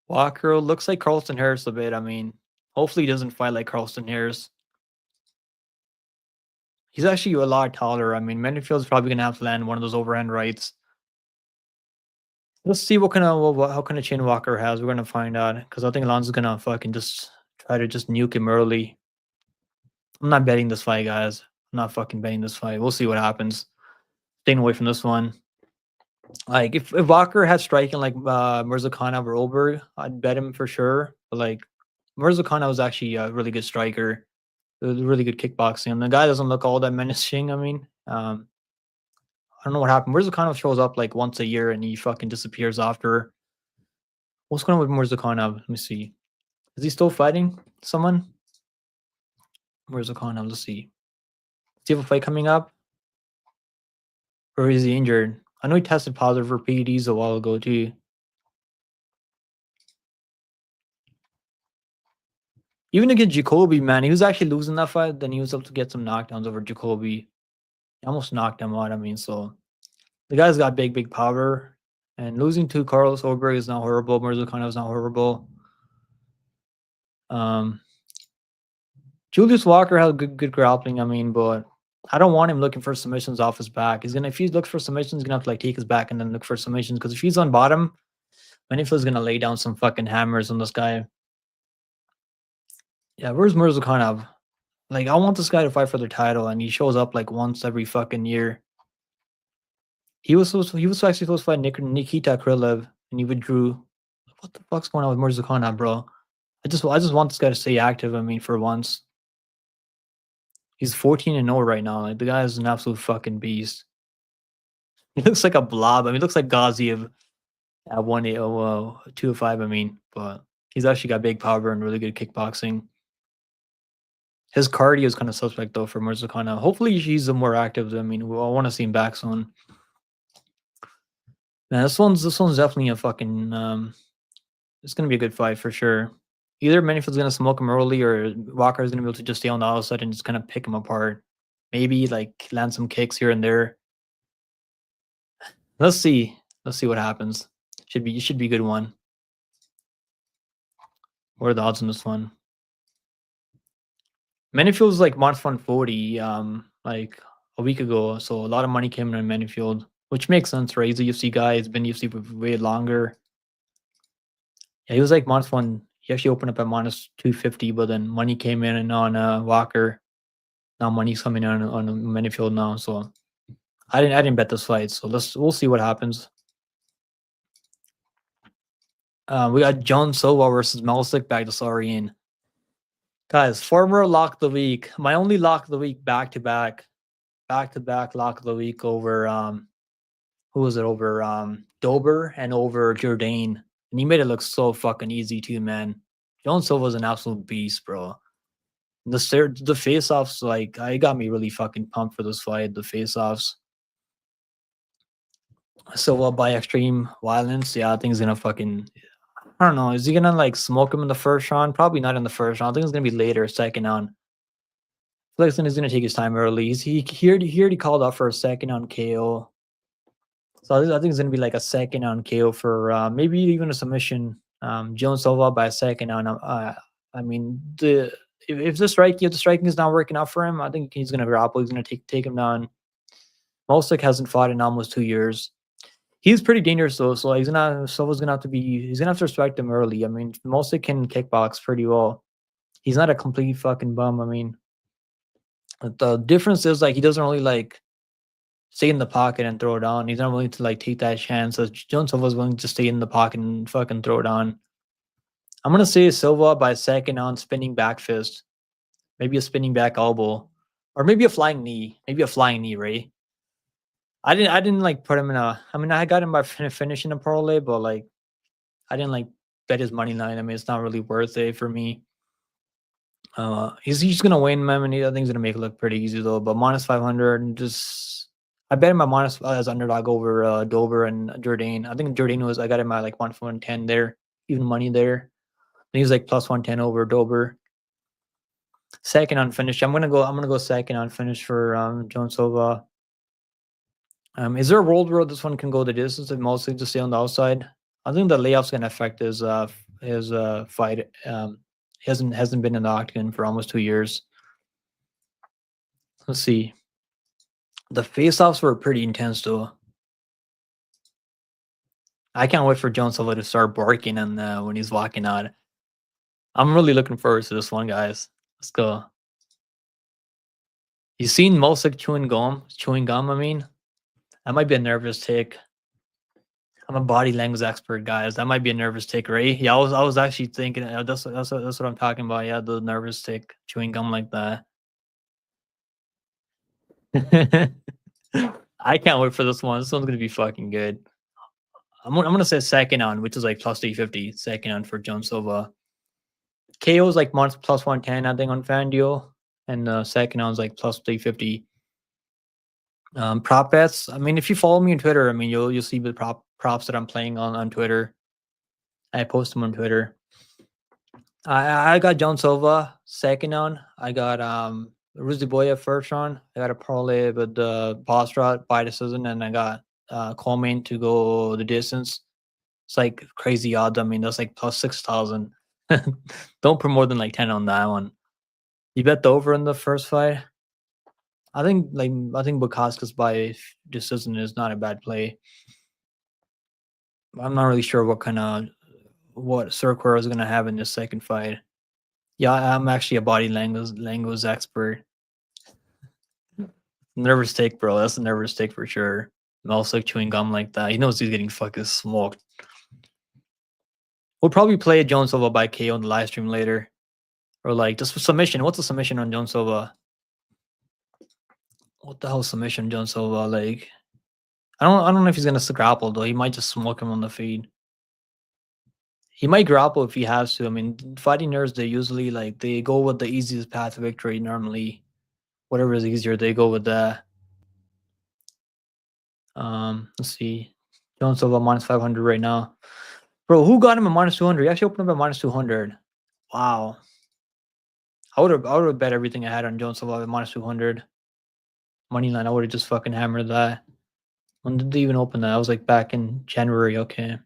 Speaker 1: Walker looks like Carlston Harris a bit. I mean, hopefully he doesn't fight like Carlston Harris. He's actually a lot taller. I mean, Menifield's probably gonna have to land one of those overhand rights. Let's see what kind of how kind of chin Walker has. We're gonna find out because I think Alonso's gonna fucking just try to just nuke him early. I'm not betting this fight, guys. I'm not fucking betting this fight. We'll see what happens. Staying away from this one. Like if Walker had striking like Mirzakhanov or Oberg, I'd bet him for sure. But like Mirzakhanov was actually a really good striker. It was really good kickboxing. And the guy doesn't look all that menacing. I mean, I don't know what happened. Mirzakhanov shows up like once a year and he fucking disappears after. What's going on with Mirzakhanov? Let me see. Is he still fighting someone? Mirzakhanov, let's see. Does he have a fight coming up? Or is he injured? I know he tested positive for PEDs a while ago too. Even against Jacoby, man, he was actually losing that fight. Then he was able to get some knockdowns over Jacoby. He almost knocked him out. I mean, so the guy's got big power. And losing to Carlos Oberg is not horrible. Mirzakhanov is not horrible. Julius Walker has good grappling. I mean, but I don't want him looking for submissions off his back. If he looks for submissions, he's gonna have to like take his back and then look for submissions. Because if he's on bottom, Manifield's gonna lay down some fucking hammers on this guy. Yeah, where's Mirzakhanov? Like, I want this guy to fight for the title, and he shows up like once every fucking year. He was actually supposed to fight Nikita Krylov, and he withdrew. What the fuck's going on with Mirzakhanov, bro? I just want this guy to stay active. I mean, for once. He's 14-0 right now. Like the guy is an absolute fucking beast. He looks like a blob. I mean, he looks like Gaziev. at 205, I mean, but he's actually got big power and really good kickboxing. His cardio is kind of suspect though for Mirzakana. Hopefully he's more active. I mean, I want to see him back soon. Man, this one's definitely a fucking it's gonna be a good fight for sure. Either Manifield's gonna smoke him early or Walker's gonna be able to just stay on the outside and just kind of pick him apart. Maybe like land some kicks here and there. Let's see. Let's see what happens. Should be a good one. What are the odds on this one? Manifield like minus 140 like a week ago, so a lot of money came in on Manifield, which makes sense, right? He's a UFC guy, he's been UFC for way longer. Yeah, he was like minus one. He actually opened up at minus 250, but then money came in and on Walker. Now money's coming in on Manifield now, so I didn't bet this fight, so we'll see what happens. We got John Silva versus Melsick back to Sarian. Guys, former lock of the week. My only lock of the week back to back lock of the week over who was it over Dober and over Jourdain. And he made it look so fucking easy too, man. John Silva's an absolute beast, bro. The face offs, like I got me really fucking pumped for this fight. The face offs. Silva by extreme violence. Yeah, I think he's gonna fucking I don't know. Is he gonna like smoke him in the first round? Probably not in the first round. I think it's gonna be later, second round. Flexen is gonna take his time early. He already called out for a second on KO. So I think it's gonna be like a second on KO for maybe even a submission. Jones Silva by a second on. I mean, if the striking is not working out for him, I think he's gonna grapple. He's gonna take him down. Mosik hasn't fought in almost 2 years. He's pretty dangerous though, so Silva's gonna have to respect him early. I mean, Mosik can kickbox pretty well. He's not a complete fucking bum. I mean, the difference is like he doesn't really like stay in the pocket and throw it on. He's not willing to like take that chance. So Jones Silva's willing to stay in the pocket and fucking throw it on. I'm gonna say Silva by second on spinning back fist, maybe a spinning back elbow, or maybe a flying knee. Maybe a flying knee, Ray. I didn't like put him in a. I mean, I got him by finishing a parlay, but like I didn't like bet his money line. I mean, it's not really worth it for me. He's gonna win, man. I think he's gonna make it look pretty easy though. But minus 500, and just I bet him my minus as underdog over Dober and Jourdain. I think Jourdain I got him at like 110 there, even money there. And he's like plus 110 over Dober. Second on finish. I'm gonna go second on finish for Jones Silva. Is there a world where this one can go the distance and mostly just stay on the outside? I think the layoff's gonna affect his fight. He hasn't been in the octagon for almost 2 years. Let's see. The face-offs were pretty intense though. I can't wait for Jones Silva to start barking and when he's walking out. I'm really looking forward to this one, guys. Let's go. You seen Mosik chewing gum? I mean, that might be a nervous take. I'm a body language expert, guys. That might be a nervous tick, right? Yeah, I was actually thinking that's what I'm talking about. Yeah, the nervous tick, chewing gum like that. I can't wait for this one. This one's gonna be fucking good. I'm gonna say second on, which is like plus 350. Second on for Jones Silva. KO is like plus 110, I think, on FanDuel, and second on is like plus 350. Prop bets. I mean, if you follow me on Twitter, I mean, you'll see the props that I'm playing on Twitter. I post them on Twitter. I got Jones Silva second on. I got Ruziboya first on. I got a parlay with the Bostrat by decision, and I got Coleman to go the distance. It's like crazy odds. I mean, that's like plus 6,000. Don't put more than like 10 on that one. You bet the over in the first fight. I think Bukauskas by decision is not a bad play. I'm not really sure what Circular is gonna have in this second fight. Yeah, I'm actually a body language expert. Nervous take, bro. That's a nervous take for sure. Melsick chewing gum like that. He knows he's getting fucking smoked. We'll probably play Jones Silva by KO on the live stream later. Or like just submission. What's the submission on Jones Silva? What the hell submission Jones Silva? Like I don't know if he's gonna grapple though. He might just smoke him on the feed. He might grapple if he has to. I mean, fighting nerds, they usually like they go with the easiest path to victory normally. Whatever is easier, they go with that. Let's see. Jones Silva minus 500 right now. Bro, who got him at minus 200? He actually opened up at minus 200. Wow. I would have bet everything I had on Jones Silva at minus 200. Money line, I would have just fucking hammered that. When did they even open that? I was like back in January. Okay.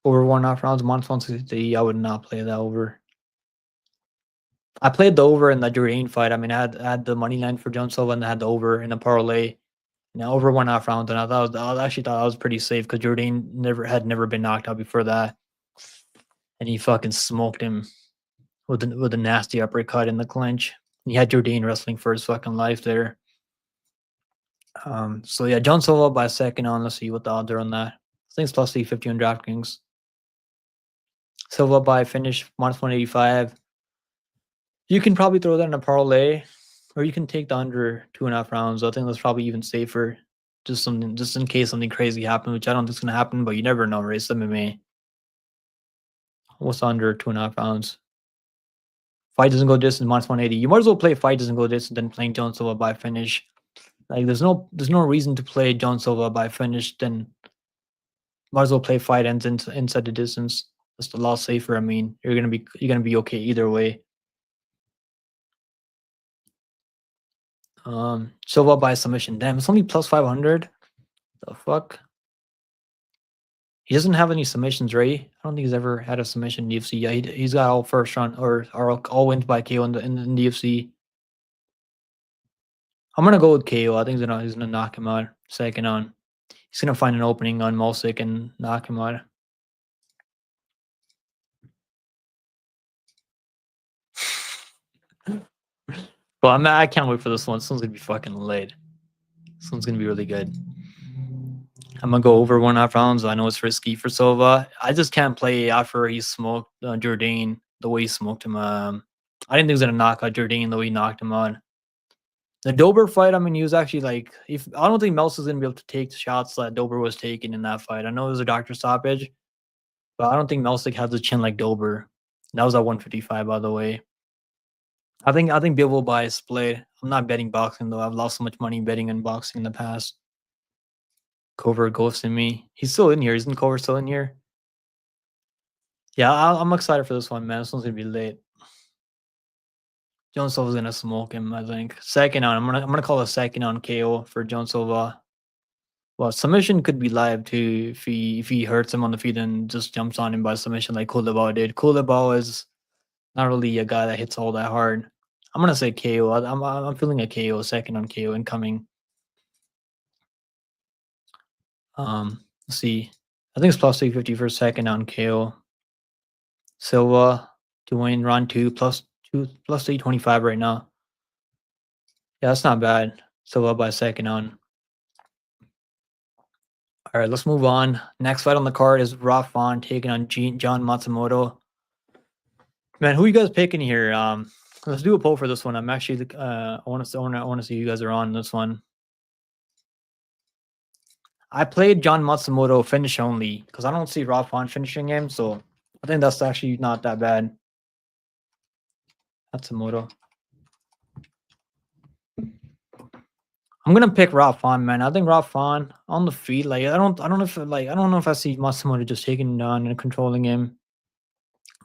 Speaker 1: Over 1.5 rounds, minus 160. I would not play that over. I played the over in the Jordan fight. I mean, I had the money line for Jones Silva and I had the over in the parlay. Now over 1.5 rounds, and I actually thought I was pretty safe because Jordan never been knocked out before that, and he fucking smoked him with a nasty uppercut in the clinch. He had Jordan wrestling for his fucking life there. So yeah, John Silva by second on. Let's see what the odds are on that. I think it's plus 350 on DraftKings. Silva by finish minus 185. You can probably throw that in a parlay, or you can take the under 2.5 rounds. I think that's probably even safer. Just in case something crazy happens, which I don't think is gonna happen, but you never know, right? It's MMA. What's under 2.5 rounds? Fight doesn't go distance, minus 180. You might as well play fight doesn't go distance than playing John Silva by finish. Like there's no reason to play John Silva by finish. Then might as well play fight ends inside the distance. That's a lot safer. I mean, you're gonna be okay either way. Silva by submission. Damn, it's only plus 500. The fuck? He doesn't have any submissions, right? I don't think he's ever had a submission in the UFC. Yeah, he's got all first round or all wins by KO in the UFC. I'm gonna go with KO. I think he's gonna knock him out second on. He's gonna find an opening on Mulsick and knock him out. But I can't wait for this one. This one's gonna be fucking late. This one's gonna be really good. I'm gonna go over 1.5 rounds. I know it's risky for Silva. I just can't play after he smoked Jourdain the way he smoked him. I didn't think he was gonna knock out Jourdain the way he knocked him out. The Dober fight, I mean, he was actually like, if I don't think Mel's is gonna be able to take the shots that Dober was taking in that fight. I know it was a doctor stoppage, but I don't think Melsick has the chin like Dober. That was at 155, by the way. I think Bill will buy a split. I'm not betting boxing though. I've lost so much money betting on boxing in the past. Cover ghosting me. He's still in here. Isn't Cover still in here? Yeah, I'm excited for this one, man. This one's gonna be late. Jones Silva's gonna smoke him, I think. Second on. I'm gonna call a second on KO for Jones Silva. Well, submission could be live too if he hurts him on the feet and just jumps on him by submission like Kulibao did. Kulibao is not really a guy that hits all that hard. I'm gonna say KO. I'm feeling a KO, second on KO incoming. Let's see. I think it's plus 350 for second on KO. Silva, Dwayne, round 2 plus 325 right now. Yeah, that's not bad. Silva by second on. All right, let's move on. Next fight on the card is Rob Font taking on John Matsumoto. Man, who you guys picking here? Let's do a poll for this one. I'm actually I want to see you guys are on this one. I played John Matsumoto finish only because I don't see Rob Font finishing him, so I think that's actually not that bad. Matsumoto. I'm gonna pick Rob Font, man. I think Rob Font on the feet, like I don't know if I see Matsumoto just taking him down and controlling him.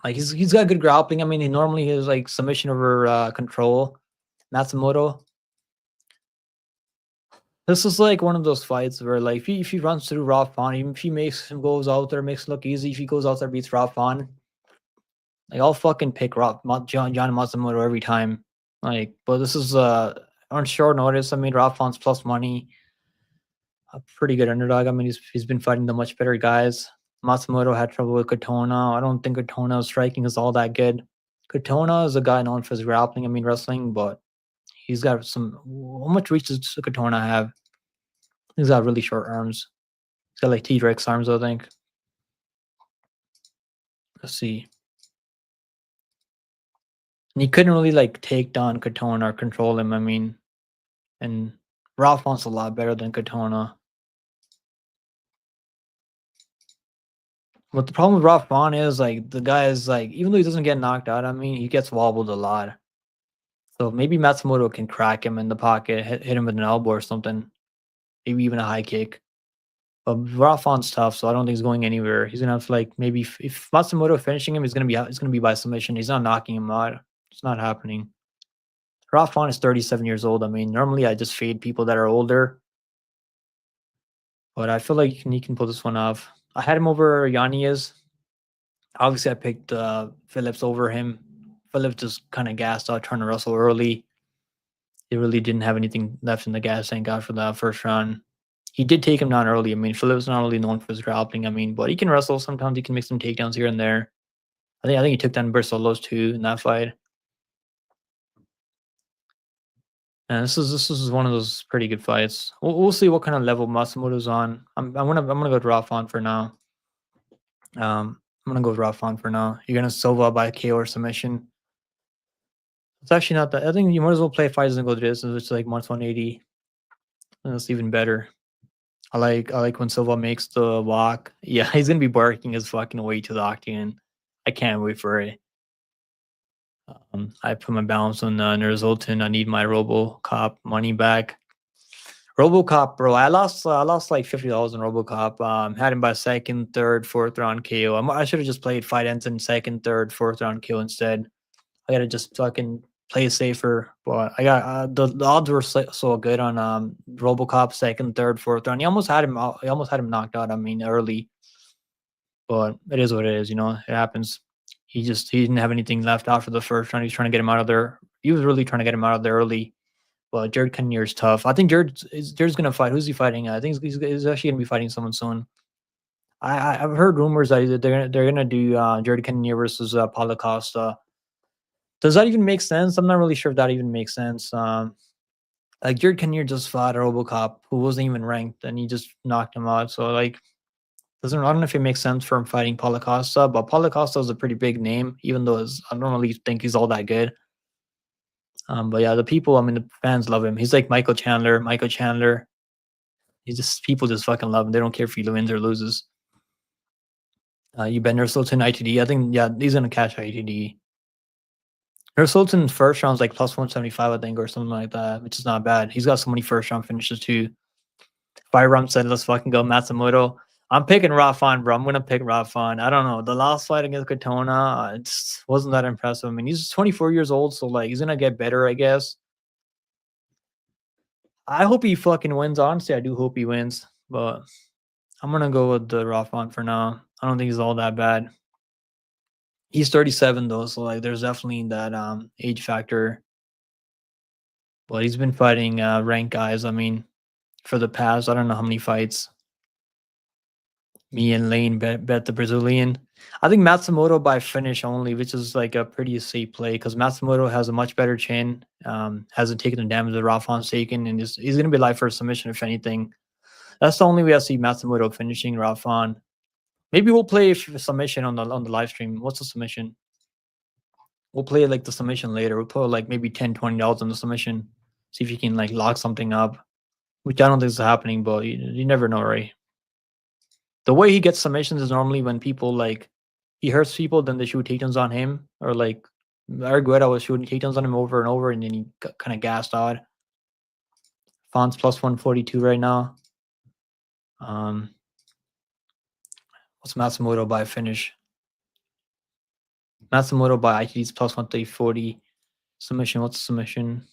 Speaker 1: Like he's got good grappling. I mean, he normally has like submission over control. Matsumoto. This is like one of those fights where like if he runs through Rob Font, even if he goes out there, makes it look easy. If he goes out there, beats Rob Font, like I'll fucking pick John Matsumoto every time. Like, but this is on short notice. I mean, Rob Font's plus money. A pretty good underdog. I mean, he's been fighting the much better guys. Matsumoto had trouble with Katona. I don't think Katona's striking is all that good. Katona is a guy known for his grappling. I mean, wrestling, but he's got some. How much reach does Katona have? He's got really short arms. He's got like T-Rex arms, I think. Let's see. And he couldn't really like take down Katona or control him. I mean, and Ralph wants a lot better than Katona. But the problem with Rafa is like the guy is like even though he doesn't get knocked out, I mean he gets wobbled a lot. So maybe Matsumoto can crack him in the pocket, hit him with an elbow or something, maybe even a high kick. But Rafon's tough, so I don't think he's going anywhere. He's gonna have to like maybe if Matsumoto finishing him, it's gonna be by submission. He's not knocking him out. It's not happening. Rafon is 37 years old. I mean, normally I just fade people that are older, but I feel like he can pull this one off. I had him over Yanez. Obviously, I picked Phillips over him. Phillips just kind of gassed out, trying to wrestle early. He really didn't have anything left in the gas tank after that first round. He did take him down early. I mean, Phillips not really known for his grappling. I mean, but he can wrestle. Sometimes he can make some takedowns here and there. I think he took down Bersolos too in that fight. And this is one of those pretty good fights. We'll see what kind of level Matsumoto's on. I'm gonna go with Rafon for now. I'm gonna go with Rafon for now. You're gonna Silva by KO or submission. It's actually not that. I think you might as well play fight doesn't go the distance, which is like minus 180. And that's even better. I like when Silva makes the walk. Yeah, he's gonna be barking his fucking way to the octagon. I can't wait for it. I put my balance on Nerzoltin. I need my RoboCop money back. RoboCop, bro. I lost like $50 in RoboCop. Had him by second, third, fourth round KO. I should have just played fight ends in second, third, fourth round KO instead. I gotta just fucking play safer. But I got the odds were so good on RoboCop second, third, fourth round. He almost had him. He almost had him knocked out. I mean, early. But it is what it is. You know, it happens. He didn't have anything left after the first round. He was trying to get him out of there. He was really trying to get him out of there early. But Jared Cannonier is tough. I think Jared's gonna fight. Who's he fighting? I think he's actually gonna be fighting someone soon. I've heard rumors that they're gonna do Jared Cannonier versus Paulo Costa. Does that even make sense? I'm not really sure if that even makes sense. Like Jared Cannonier just fought a RoboCop who wasn't even ranked, and he just knocked him out. So like, doesn't I don't know if it makes sense for him fighting Paulo Costa, but Paulo Costa is a pretty big name, even though I don't really think he's all that good. But yeah, the people, I mean, the fans love him. He's like Michael Chandler. Michael Chandler. He's just people just fucking love him. They don't care if he wins or loses. You bet Nursultan ITD. I think yeah, he's gonna catch ITD. Nursultan first round's like plus 175, I think, or something like that, which is not bad. He's got so many first round finishes too. Fire Rum said, "Let's fucking go, Matsumoto." I'm picking Rafon, bro. I'm gonna pick Rafon. I don't know. The last fight against Katona, it just wasn't that impressive. I mean, he's 24 years old, so like he's gonna get better, I guess. I hope he fucking wins. Honestly, I do hope he wins, but I'm gonna go with the Rafon for now. I don't think he's all that bad. He's 37 though, so like there's definitely that age factor. But he's been fighting ranked guys. I mean, for the past, I don't know how many fights. Me and Lane bet the Brazilian. I think Matsumoto by finish only, which is like a pretty safe play because Matsumoto has a much better chin. Hasn't taken the damage that Rafon's taken, and he's gonna be live for a submission if anything. That's the only way I see Matsumoto finishing Rafon. Maybe we'll play submission on the live stream. What's the submission? We'll play like the submission later. We'll put like maybe $10, $20 on the submission. See if you can like lock something up. Which I don't think is happening, but you never know, right? The way he gets submissions is normally when people like he hurts people, then they shoot takedowns on him, or like Argueta was shooting takedowns on him over and over, and then he got kind of gassed out. Fon's plus 142 right now. What's Matsumoto by finish? Matsumoto by ITD's plus 140 submission. What's the submission?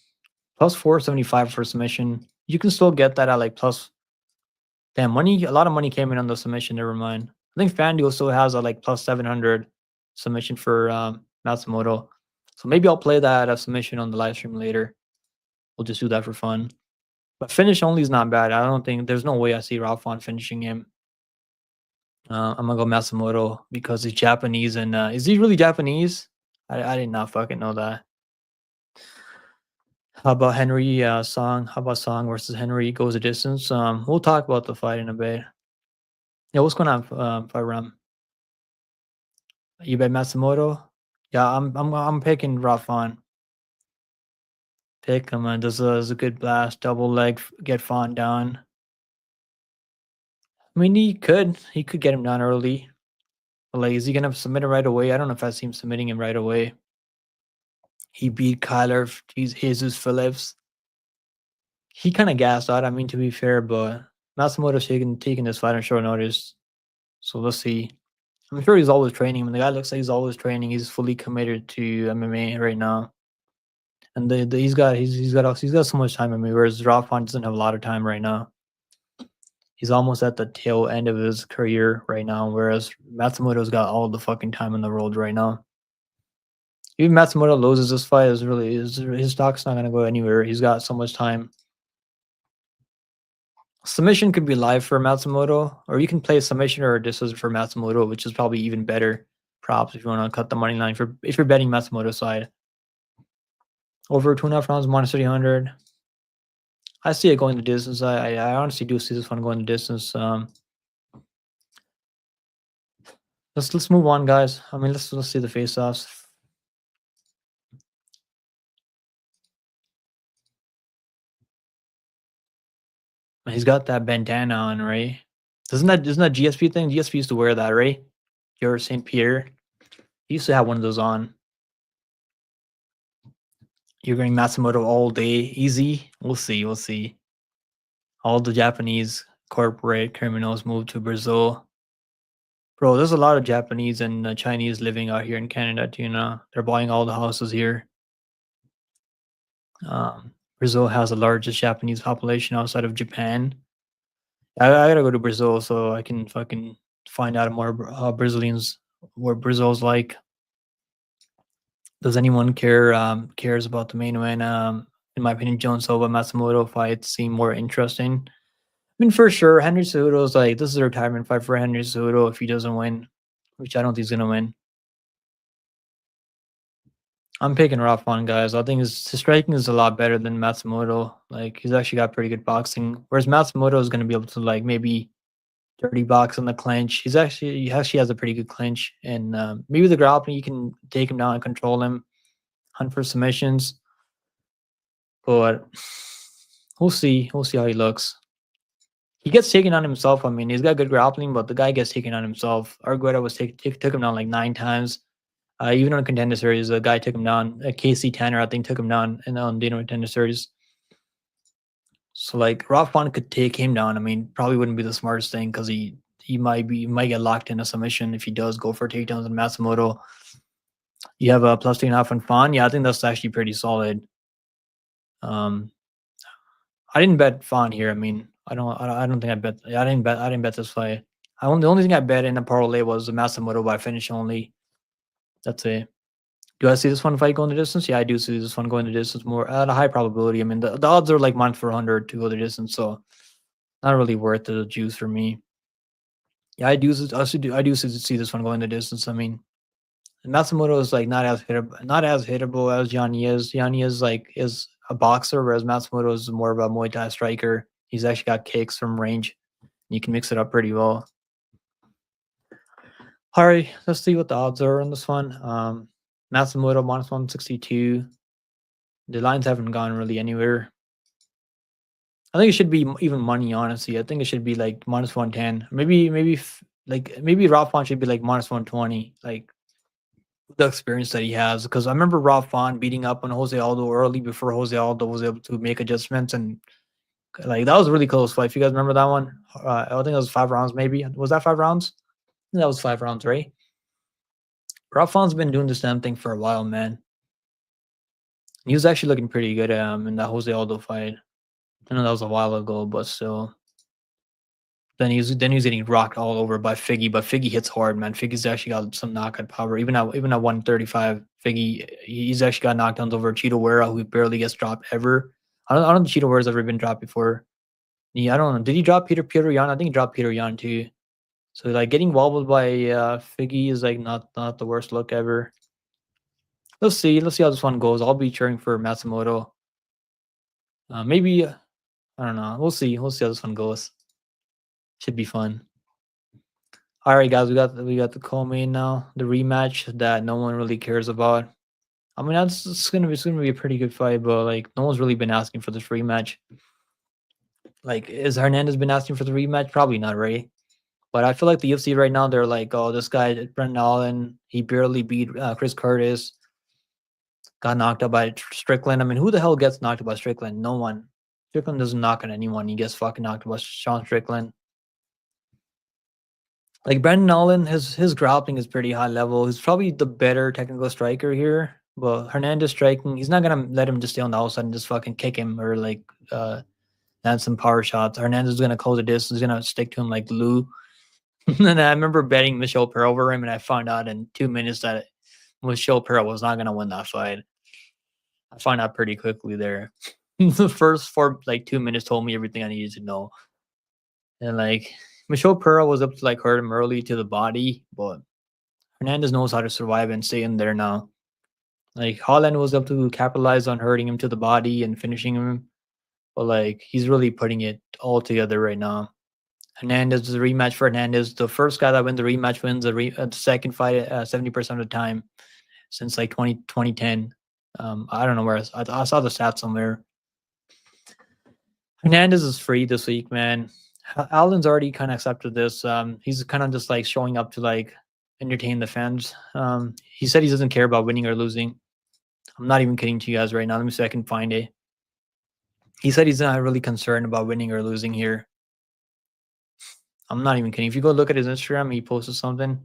Speaker 1: Plus 475 for submission. You can still get that at like plus. Damn, money. A lot of money came in on the submission. Never mind. I think FanDuel still has a like plus 700 submission for Matsumoto. So maybe I'll play that as submission on the live stream later. We'll just do that for fun. But finish only is not bad. I don't think there's no way I see Ralphon finishing him. I'm gonna go Matsumoto because he's Japanese and is he really Japanese? I did not fucking know that. How about Henry Song? How about Song versus Henry goes a distance? We'll talk about the fight in a bit. Yeah, what's going on, Firam? You bet Matsumoto? Yeah, I'm picking Rafon. Pick him, man. Does a good blast, double leg, get Fawn down. I mean, he could get him down early. But, like, is he gonna submit him right away? I don't know if I see him submitting him right away. He beat Kyler Jesus Phillips. He kind of gassed out. I mean, to be fair, but Matsumoto's taking this fight on short notice. So let's see. I'm sure he's always training. I mean, the guy looks like he's always training. He's fully committed to MMA right now, and he's got so much time. I mean, whereas Rafa doesn't have a lot of time right now. He's almost at the tail end of his career right now, whereas Matsumoto's got all the fucking time in the world right now. Even Matsumoto loses this fight, his stock's not gonna go anywhere. He's got so much time. Submission could be live for Matsumoto, or you can play a submission or a decision for Matsumoto, which is probably even better props if you want to cut the money line for if you're betting Matsumoto's side. Over 2.5 rounds, minus 300. I see it going the distance. I honestly do see this one going the distance. Let's move on, guys. I mean, let's see the face-offs. He's got that bandana on, right? Isn't that GSP thing? GSP used to wear that, right? George St. Pierre. He used to have one of those on. You're going Matsumoto all day, easy. We'll see. We'll see. All the Japanese corporate criminals moved to Brazil. Bro, there's a lot of Japanese and Chinese living out here in Canada too. They're buying all the houses here. Brazil has the largest Japanese population outside of Japan. I gotta go to Brazil so I can fucking find out more Brazilians, what Brazil's like. Does anyone cares about the main event? In my opinion, Jones Silva Matsumoto fights seem more interesting. I mean, for sure, Henry Cejudo's like this is a retirement fight for Henry Cejudo if he doesn't win, which I don't think he's gonna win. I'm picking Rafa, guys. I think his striking is a lot better than Matsumoto. Like he's actually got pretty good boxing, whereas Matsumoto is gonna be able to like maybe dirty box on the clinch. He actually has a pretty good clinch, and maybe the grappling you can take him down and control him, hunt for submissions. But we'll see. We'll see how he looks. He gets taken on himself. I mean, he's got good grappling, but the guy gets taken on himself. Argueta took him down like 9 times. Even on Contender Series, the guy took him down. Casey Tanner, I think, took him down in the Contender Series. So like Rafa could take him down. I mean, probably wouldn't be the smartest thing because he might get locked in a submission if he does go for takedowns in Matsumoto. You have a plus 3.5 on Fawn. Yeah, I think that's actually pretty solid. I didn't bet Fawn here. I mean, I don't think I bet. I didn't bet this fight. The only thing I bet in the parlay was the Matsumoto by finish only. That's it. Do I see this one fight going the distance? Yeah, I do see this one going the distance more at a high probability. I mean, the odds are like -400 to go the distance, so not really worth the juice for me. Yeah, I do see this one going the distance. I mean, Matsumoto is like not as hittable as Yanni is. Yanni is a boxer, whereas Matsumoto is more of a Muay Thai striker. He's actually got kicks from range. You can mix it up pretty well. All right, let's see what the odds are on this one. Matsumoto -162. The lines haven't gone really anywhere. I think it should be even money, honestly. I think it should be like -110. Maybe Rafa should be like -120. Like the experience that he has, because I remember Rafa beating up on Jose Aldo early before Jose Aldo was able to make adjustments, and like that was a really close fight. If you guys remember that one, I think it was 5 rounds. Maybe was that 5 rounds? That was 5 rounds, right? Rafa's been doing this damn thing for a while, man. He was actually looking pretty good in that Jose Aldo fight. I know that was a while ago, but still. Then he was getting rocked all over by Figgy, but Figgy hits hard, man. Figgy's actually got some knockout power. Even at 135, Figgy, he's actually got knockdowns over Cheeto Vera, who barely gets dropped ever. I don't think Cheeto Vera's ever been dropped before. Yeah, I don't know. Did he drop Peter Yan? I think he dropped Peter Yan too. So like getting wobbled by Figgy is like not the worst look ever. Let's see how this one goes. I'll be cheering for Matsumoto. Maybe I don't know. We'll see how this one goes. Should be fun. All right, guys, we got the co-main now, the rematch that no one really cares about. I mean, it's gonna be a pretty good fight, but like no one's really been asking for this rematch. Like, is Hernandez been asking for the rematch? Probably not, right? But I feel like the UFC right now, they're like, oh, this guy, Brendan Allen, he barely beat Chris Curtis, got knocked out by Strickland. I mean, who the hell gets knocked out by Strickland? No one. Strickland doesn't knock out anyone. He gets fucking knocked out by Sean Strickland. Like Brendan Allen, his grappling is pretty high level. He's probably the better technical striker here. But Hernandez striking, he's not gonna let him just stay on the outside and just fucking kick him or like land some power shots. Hernandez is gonna close the distance, he's gonna stick to him like glue. And I remember betting Michelle Pearl over him, and I found out in 2 minutes that Michelle Pearl was not gonna win that fight. I found out pretty quickly there. The first four like 2 minutes told me everything I needed to know. And like Michelle Pearl was up to like hurt him early to the body, but Hernandez knows how to survive and stay in there now. Like Holland was up to capitalize on hurting him to the body and finishing him, but like he's really putting it all together right now. Hernandez is a rematch for Hernandez. The first guy that wins the rematch wins the second fight 70% of the time since like 2010. I don't know where I saw the stats somewhere. Hernandez is free this week, man. Allen's already kind of accepted this. He's kind of just like showing up to like entertain the fans. He said he doesn't care about winning or losing. I'm not even kidding to you guys right now. Let me see if I can find it. He said he's not really concerned about winning or losing here. I'm not even kidding. If you go look at his Instagram, he posted something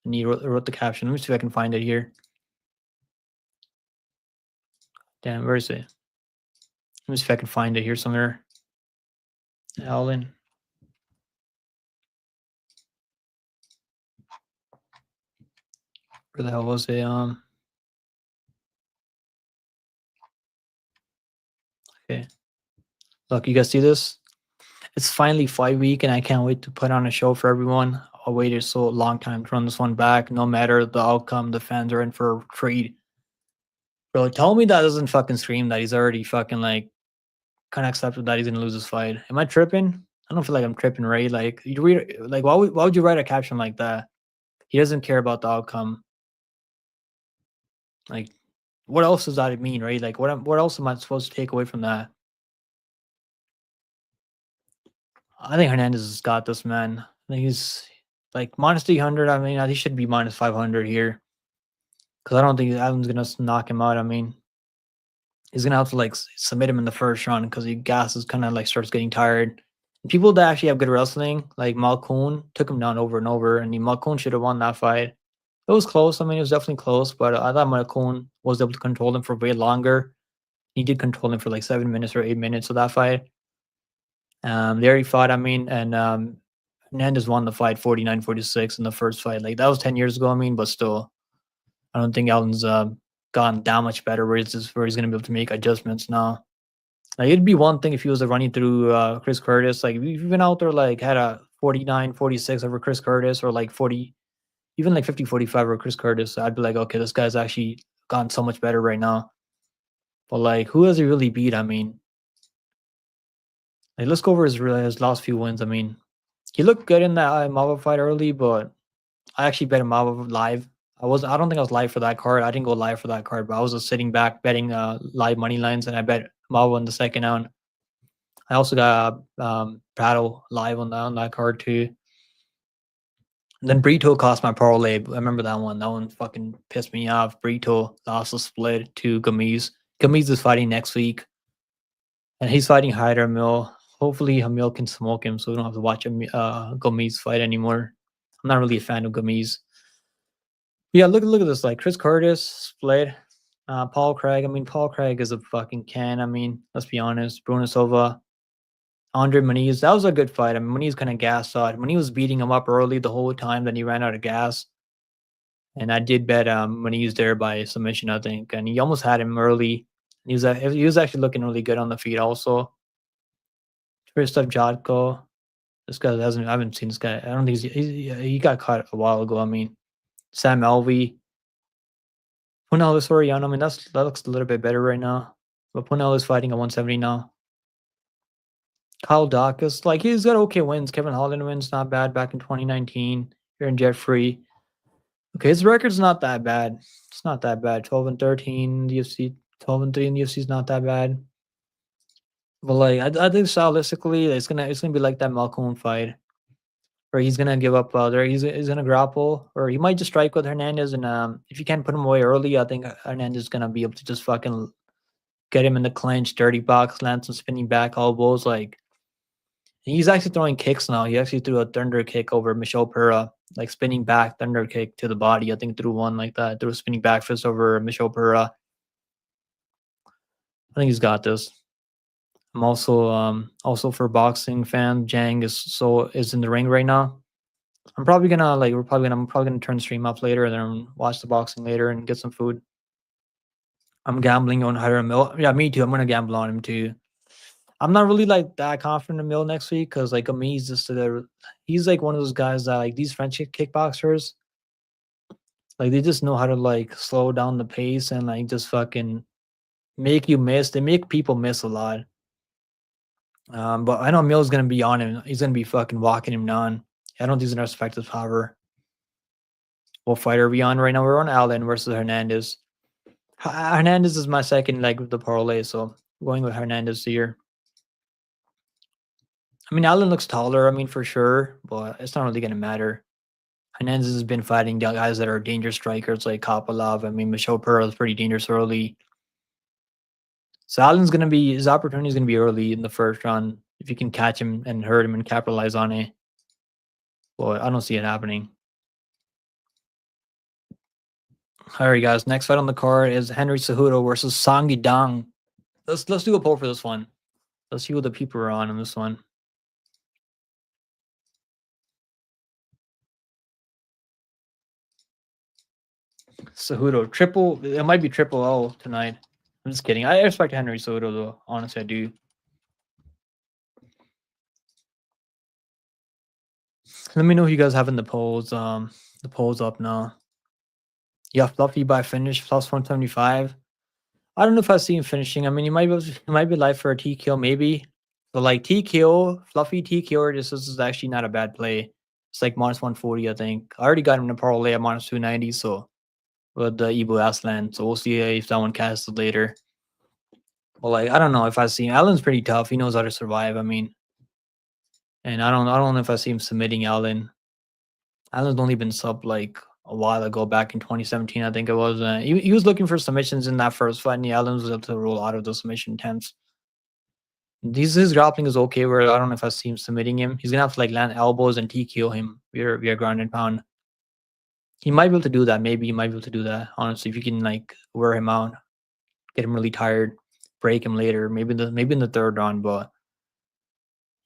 Speaker 1: and he wrote the caption. Let me see if I can find it here. Damn, where is it? Let me see if I can find it here somewhere. Allen. Where the hell was it? Okay. Look, you guys see this? It's finally fight week, and I can't wait to put on a show for everyone. I waited so long time to run this one back. No matter the outcome, the fans are in for a treat. Bro, tell me that doesn't fucking scream that he's already fucking like kind of accepted that he's gonna lose this fight. Am I tripping? I don't feel like I'm tripping, right? Like you read, like why would you write a caption like that? He doesn't care about the outcome. Like, what else does that mean, right? Like, what else am I supposed to take away from that? I think Hernandez has got this, man. I think he's like minus 300. I mean, he should be minus 500 here because I don't think Allen's gonna knock him out. I mean, he's gonna have to like submit him in the first round because he gas is kind of like starts getting tired. And people that actually have good wrestling, like Malkoon, took him down over and over, and Malkoon should have won that fight. It was close. I mean, it was definitely close, but I thought Malkoon was able to control him for way longer. He did control him for like 7 minutes or 8 minutes of that fight. They already fought, I mean, and Hernandez won the fight 49-46 in the first fight. Like that was 10 years ago, I mean, but still, I don't think Allen's gotten that much better where he's going to be able to make adjustments now. Like it'd be one thing if he was running through Chris Curtis. Like if you've been out there like had a 49-46 over Chris Curtis or like 40, even like 50-45 over Chris Curtis, I'd be like, okay, this guy's actually gotten so much better right now. But like, who has he really beat? I mean, like, let's go over his last few wins. I mean, he looked good in that Mava fight early, but I actually bet Mava live. I don't think I was live for that card. I didn't go live for that card, but I was just sitting back betting live money lines, and I bet Mava in the second round. I also got Prado live on that card too. And then Brito cost my parlay. I remember that one. That one fucking pissed me off. Brito lost a split to Gamiz. Gamiz is fighting next week, and he's fighting Hyder Mill. Hopefully, Hamil can smoke him, so we don't have to watch Gamiz fight anymore. I'm not really a fan of Gamiz. Yeah, look at this. Like Chris Curtis split. Paul Craig. I mean, Paul Craig is a fucking can. I mean, let's be honest. Bruno Silva, Andre Muniz. That was a good fight. I mean, Muniz kind of gassed out. Muniz was beating him up early the whole time. Then he ran out of gas. And I did bet Muniz there by submission, I think. And he almost had him early. He was actually looking really good on the feet also. Krzysztof Jotko. This guy I haven't seen this guy. I don't think he got caught a while ago. I mean, Sam Alvey. Punel Soriano. I mean, that looks a little bit better right now. But Punel is fighting at 170 now. Kyle Dawkins, like he's got okay wins. Kevin Holland wins, not bad back in 2019. Aaron Jeffrey. Okay, his record's not that bad. It's not that bad. 12-13 UFC, 12-3 in the UFC is not that bad. But like I think stylistically, it's gonna be like that Malcolm fight. or he's gonna give up. There, he's gonna grapple, or he might just strike with Hernandez. And if you can't put him away early, I think Hernandez is gonna be able to just fucking get him in the clinch, dirty box, land some spinning back elbows. Like he's actually throwing kicks now. He actually threw a thunder kick over Michel Pura, like spinning back thunder kick to the body. I think threw one like that. Threw a spinning back fist over Michel Pura. I think he's got this. I'm also for boxing fan. Jang is in the ring right now. I'm probably gonna like I'm probably gonna turn the stream up later and then watch the boxing later and get some food. I'm gambling on Hiram Mill. Yeah, me too. I'm gonna gamble on him too. I'm not really like that confident in Mill next week because like me, he's like one of those guys that like these French kickboxers, like they just know how to like slow down the pace and like just fucking make you miss. They make people miss a lot. But I know Mill's gonna be on him. He's gonna be fucking walking him down. I don't think he's gonna respect his power. What fight are we on right now? We're on Allen versus Hernandez. Hernandez is my second leg of the parlay, so I'm going with Hernandez here. I mean, Allen looks taller, I mean, for sure, but it's not really gonna matter. Hernandez has been fighting guys that are dangerous strikers like Kopylov. I mean, Michel Pearl is pretty dangerous early. So Allen's gonna be his opportunity is gonna be early in the first round if you can catch him and hurt him and capitalize on it. Well, I don't see it happening. All right, guys. Next fight on the card is Henry Cejudo versus Song Yadong. Let's do a poll for this one. Let's see what the people are on this one. Cejudo triple. It might be triple L tonight. I'm just kidding. I respect Henry Cejudo though. Honestly, I do. Let me know who you guys have in the polls. The polls up now. Yeah, Fluffy by finish plus 175. I don't know if I see him finishing. I mean, he might be live for a TKO maybe. But like TKO, Fluffy TKO, this is actually not a bad play. It's like minus 140, I think. I already got him to parlay at minus 290, so with the Ibu Aslan. So we'll see if that one casts later. Well, like I don't know if I see him. Allen's pretty tough. He knows how to survive. I mean, and I don't know if I see him submitting Allen. Allen's only been sub like a while ago, back in 2017, I think it was. He was looking for submissions in that first fight, and Allen was able to roll out of the submission attempts. His grappling is okay. Where I don't know if I see him submitting him. He's gonna have to like land elbows and TKO him via ground and pound. He might be able to do that. Maybe he might be able to do that. Honestly, if you can like wear him out, get him really tired, break him later. Maybe in the third round. But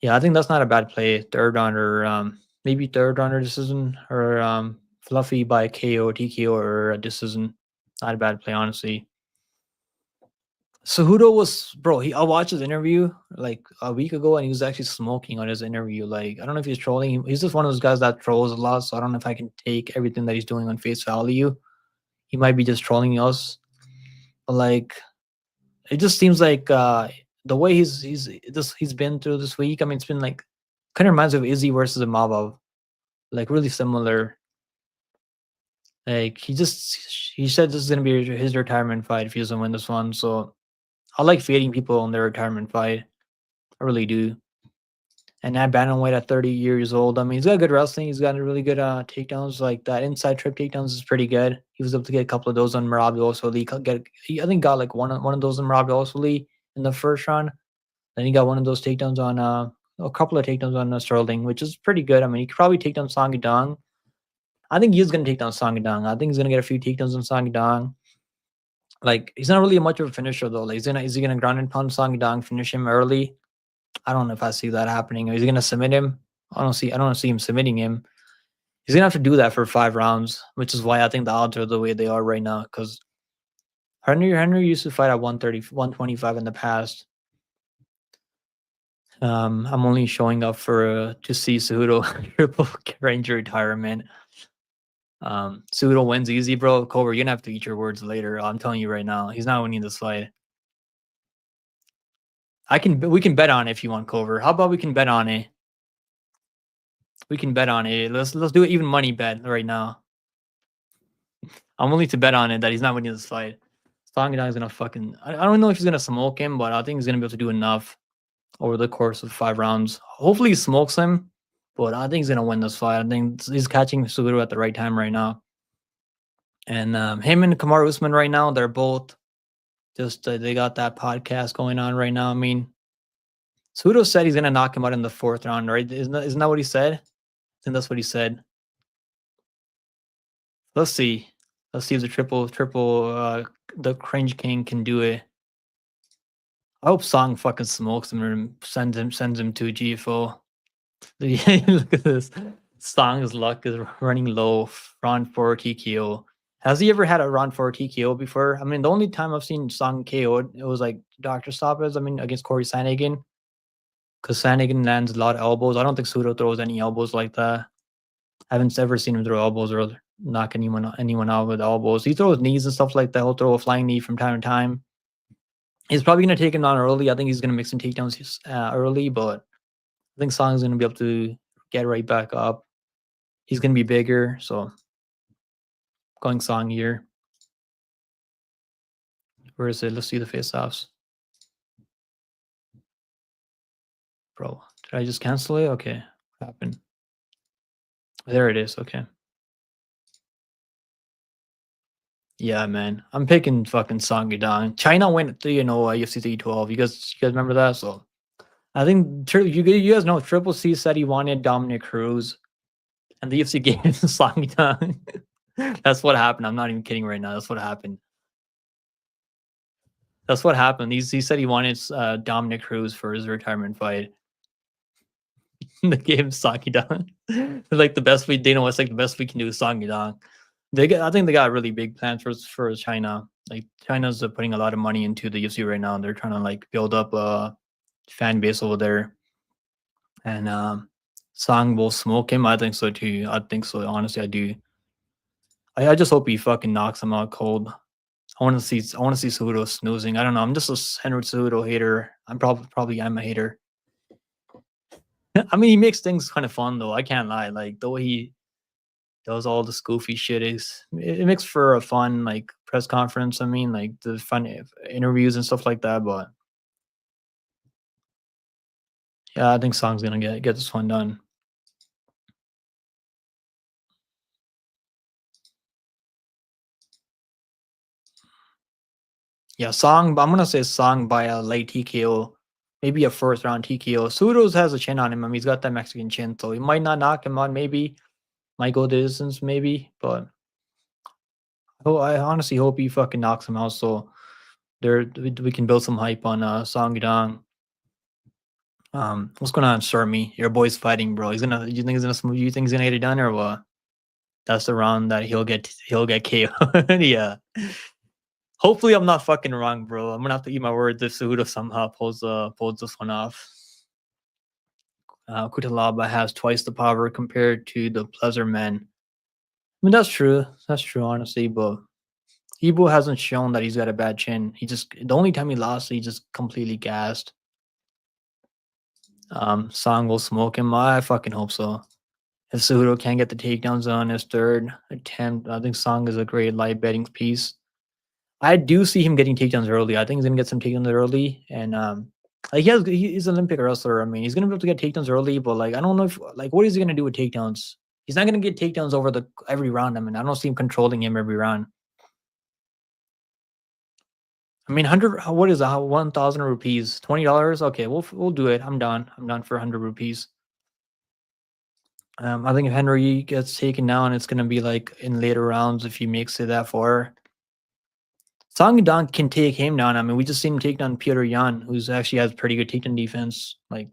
Speaker 1: yeah, I think that's not a bad play. Third round or maybe third round or decision or Fluffy by KO, TKO or a decision. Not a bad play, honestly. Cejudo was I watched his interview like a week ago and he was actually smoking on his interview. Like, I don't know if he's trolling. He's just one of those guys that trolls a lot, so I don't know if I can take everything that he's doing on face value. He might be just trolling us. But like it just seems like the way he's been through this week. I mean, it's been like kind of reminds me of Izzy versus Imavov. Like really similar. Like he said this is gonna be his retirement fight if he doesn't win this one. So I like fading people on their retirement fight. I really do. And that bantamweight at 30 years old. I mean, he's got good wrestling. He's got really good takedowns. Like that inside trip takedowns is pretty good. He was able to get a couple of those on Merab Osoli. I think got like one of those on Merab Osoli in the first round. Then he got one of those takedowns on a couple of takedowns on Sterling, which is pretty good. I mean, he could probably take down Song Yadong. I think he's gonna take down Song Yadong. I think he's gonna get a few takedowns on Song Yadong. Like he's not really much of a finisher though. Like is he gonna ground and pound Song Yadong, finish him early? I don't know if I see that happening. Is he gonna submit him? I don't see him submitting him. He's gonna have to do that for 5 rounds, which is why I think the odds are the way they are right now. Because Henry used to fight at 130, 125 in the past. I'm only showing up to see Cejudo triple Ranger retirement. Cejudo wins easy, bro. Cobra, you're gonna have to eat your words later. I'm telling you right now, he's not winning this fight. We can bet on it if you want, Cobra. How about we can bet on it? We can bet on it. Let's do an even money bet right now. I'm willing to bet on it that he's not winning this fight. Song Yadong is gonna fucking. I don't know if he's gonna smoke him, but I think he's gonna be able to do enough over the course of 5 rounds. Hopefully, he smokes him. But I think he's gonna win this fight. I think he's catching Cejudo at the right time right now. And him and Kamaru Usman right now, they're both just they got that podcast going on right now. I mean, Cejudo said he's gonna knock him out in the fourth round, right? Isn't that what he said? I think that's what he said. Let's see. Let's see if the the Cringe King can do it. I hope Song fucking smokes him and sends him to GFO. Look at this. Song's luck is running low. Round 4 TKO. Has he ever had a round 4 TKO before? I mean, the only time I've seen Song KO, it was like Dr. Stoppers. I mean, against Corey Sandhagen. Because Sandhagen lands a lot of elbows. I don't think Cejudo throws any elbows like that. I haven't ever seen him throw elbows or knock anyone out with elbows. He throws knees and stuff like that. He'll throw a flying knee from time to time. He's probably going to take him down early. I think he's going to make some takedowns early, but I think Song's going to be able to get right back up. He's going to be bigger, so going Song here. Where is it? Let's see the face-offs. Bro, did I just cancel it? Okay, what happened? There it is, okay. Yeah, man. I'm picking fucking Song Yadong. China went 3-0 UFC 312. You guys remember that? So I think you guys know Triple C said he wanted Dominic Cruz, and the UFC gave him Song Yadong. That's what happened. I'm not even kidding right now. That's what happened. That's what happened. He said he wanted Dominic Cruz for his retirement fight. They gave him Song Yadong. Like the best we Dana was like the best we can do is Song Yadong. I think they got really big plans for China. Like China's putting a lot of money into the UFC right now. They're trying to like build up a fan base over there. And Song will smoke him. I think so too. I think so. Honestly, I do. I just hope he fucking knocks him out cold. I want to see Cejudo snoozing. I don't know. I'm just a Henry Cejudo hater. I'm I'm a hater. I mean, he makes things kind of fun though. I can't lie. Like the way he does all this goofy shit it makes for a fun like press conference. I mean, like the fun interviews and stuff like that. But yeah, I think Song's gonna get this one done. Yeah, Song. I'm gonna say Song by a late TKO, maybe a first round TKO. Cejudo has a chin on him. I mean, he's got that Mexican chin, so he might not knock him out. Maybe might go the distance, maybe. But I honestly hope he fucking knocks him out. So we can build some hype on Song Yadong. What's going on, Stormy? Your boy's fighting, bro. You think he's gonna smooth? You think he's gonna get it done or what? That's the round that he'll get KO. Yeah. Hopefully, I'm not fucking wrong, bro. I'm gonna have to eat my words if Cejudo somehow pulls this one off. Kutalaba has twice the power compared to the Pleasure Man. I mean, that's true. That's true, honestly. But Ibo hasn't shown that he's got a bad chin. The only time he lost, he just completely gassed. Song will smoke him. I fucking hope so. If Cejudo can't get the takedowns on his third attempt, I think Song is a great live betting piece. I do see him getting takedowns early. I think he's gonna get some takedowns early, and like he's an Olympic wrestler. I mean, he's gonna be able to get takedowns early, but like I don't know if like what is he gonna do with takedowns? He's not gonna get takedowns over every round. I mean, I don't see him controlling him every round. I mean, 100. What is that? 1,000 rupees, $20. Okay, we'll do it. I'm done. I'm done for 100 rupees. I think if Henry gets taken down, it's gonna be like in later rounds if he makes it that far. Song Yadong can take him down. I mean, we just seen him take down Peter Yan, who's actually has pretty good takedown defense. Like,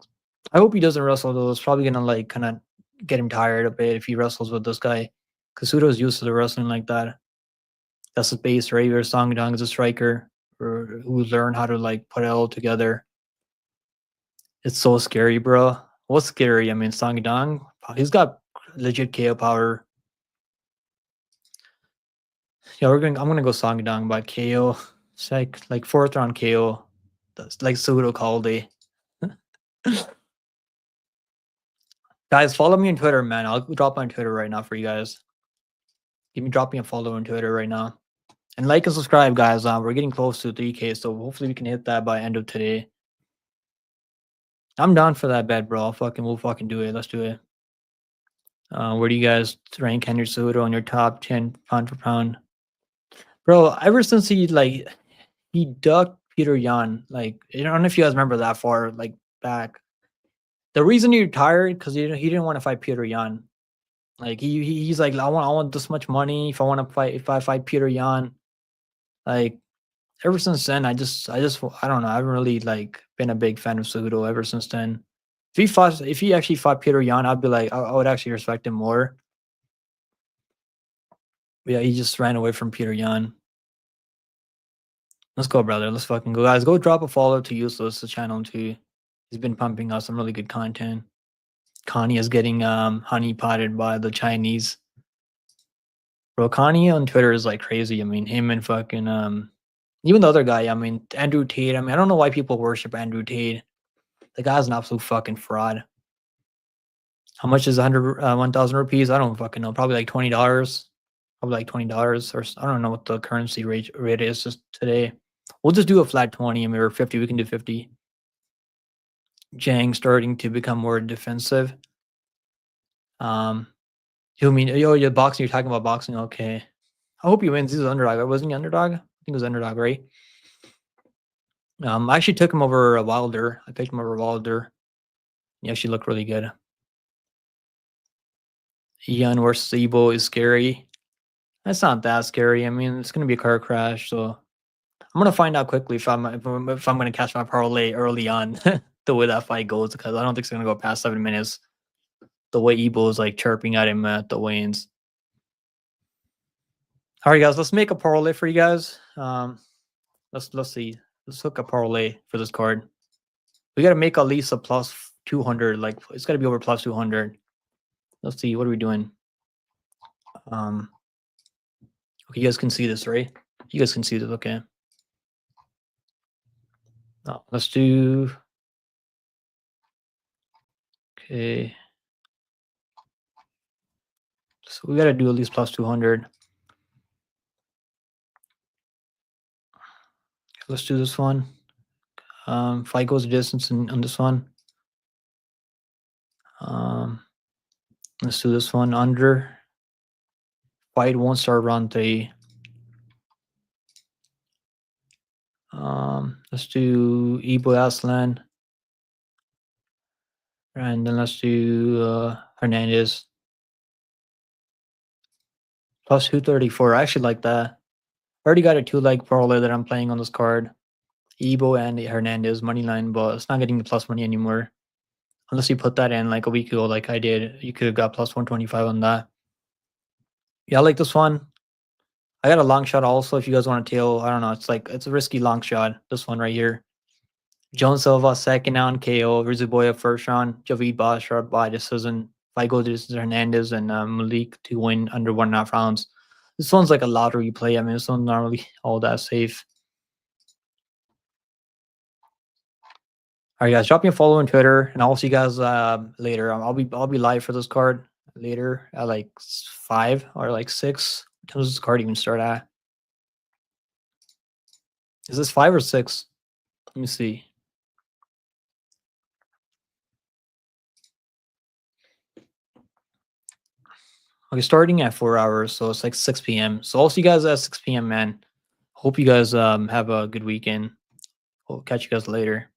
Speaker 1: I hope he doesn't wrestle though. It's probably gonna like kind of get him tired a bit if he wrestles with this guy. Cejudo's used to the wrestling like that. That's his base, right? Where Song Yadong is a striker who learned how to like put it all together. It's so scary, bro. What's scary? I mean, Song Yadong, he's got legit KO power. Yeah, I'm gonna go Song Yadong by KO. It's like fourth round KO. That's like Cejudo called it. Guys, follow me on Twitter, man. I'll drop on Twitter right now for you guys. Drop me a follow on Twitter right now. And like and subscribe, guys. We're getting close to 3K, so hopefully we can hit that by end of today. I'm down for that bet, bro. We'll fucking do it. Let's do it. Where do you guys rank Henry Cejudo on your top 10 pound for pound? Bro, ever since he ducked Peter Yan, like I don't know if you guys remember that far, like back. The reason he retired because he didn't want to fight Peter Yan. Like he's like I want this much money if I want to fight if I fight Peter Yan. Like ever since then I don't know, I haven't really like been a big fan of Cejudo ever since then. If he actually fought Peter Yan, I'd be like I would actually respect him more. But yeah, he just ran away from Peter Yan. Let's go, brother. Let's fucking go, guys. Go drop a follow to Useless, the channel too. He's been pumping out some really good content. Connie is getting honey potted by the Chinese. Bro, Connie on Twitter is like crazy. I mean, him and fucking even the other guy. I mean, Andrew Tate. I mean, I don't know why people worship Andrew Tate. The guy's an absolute fucking fraud. How much is 1,000 rupees? I don't fucking know. Probably like $20. Probably like $20, or I don't know what the currency rate is just today. We'll just do a flat 20. I mean, or 50. We can do 50. Jang starting to become more defensive. You mean you're boxing? You're talking about boxing? Okay. I hope he wins. He's an underdog. Wasn't he underdog? I think he was underdog, right? I actually took him over Wilder. I picked him over Wilder. He actually looked really good. Ian versus Ebo is scary. That's not that scary. I mean, it's gonna be a car crash, so I'm gonna find out quickly if I'm gonna catch my parlay early on the way that fight goes, because I don't think it's gonna go past 7 minutes. The way Ebo is like chirping at him at the weigh-ins. All right, guys, let's make a parlay for you guys. Let's see. Let's hook a parlay for this card. We gotta make at least a plus 200. Like it's gotta be over plus 200. Let's see. What are we doing? Okay, you guys can see this, right? You guys can see this. Okay. Let's do. Okay. So we gotta do at least plus 200. Let's do this one. Fight goes the distance on this one. Let's do this one under. Fight won't start round 3. Let's do Ebo Aslan. And then let's do Hernandez. Plus 234. I actually like that. I already got a 2-leg parlay that I'm playing on this card. Ebo and Hernandez money line, but it's not getting the plus money anymore. Unless you put that in like a week ago, like I did, you could have got plus 125 on that. Yeah, I like this one. I got a long shot also. If you guys want to tail, I don't know. It's a risky long shot. This one right here. Jones Silva second round KO. Rizuboya first round. Javid Bashar by decision. If I go to this is Hernandez and Malik to win under 1.5 rounds. This one's like a lottery play. I mean, this one's not really all that safe. All right, guys, drop me a follow on Twitter, and I'll see you guys later. I'll be live for this card later at like 5 or like 6. What time does this card even start at? Is this 5 or 6? Let me see. Okay, starting at 4 hours, so it's like 6 p.m. So I'll see you guys at 6 p.m., man. Hope you guys have a good weekend. We'll catch you guys later.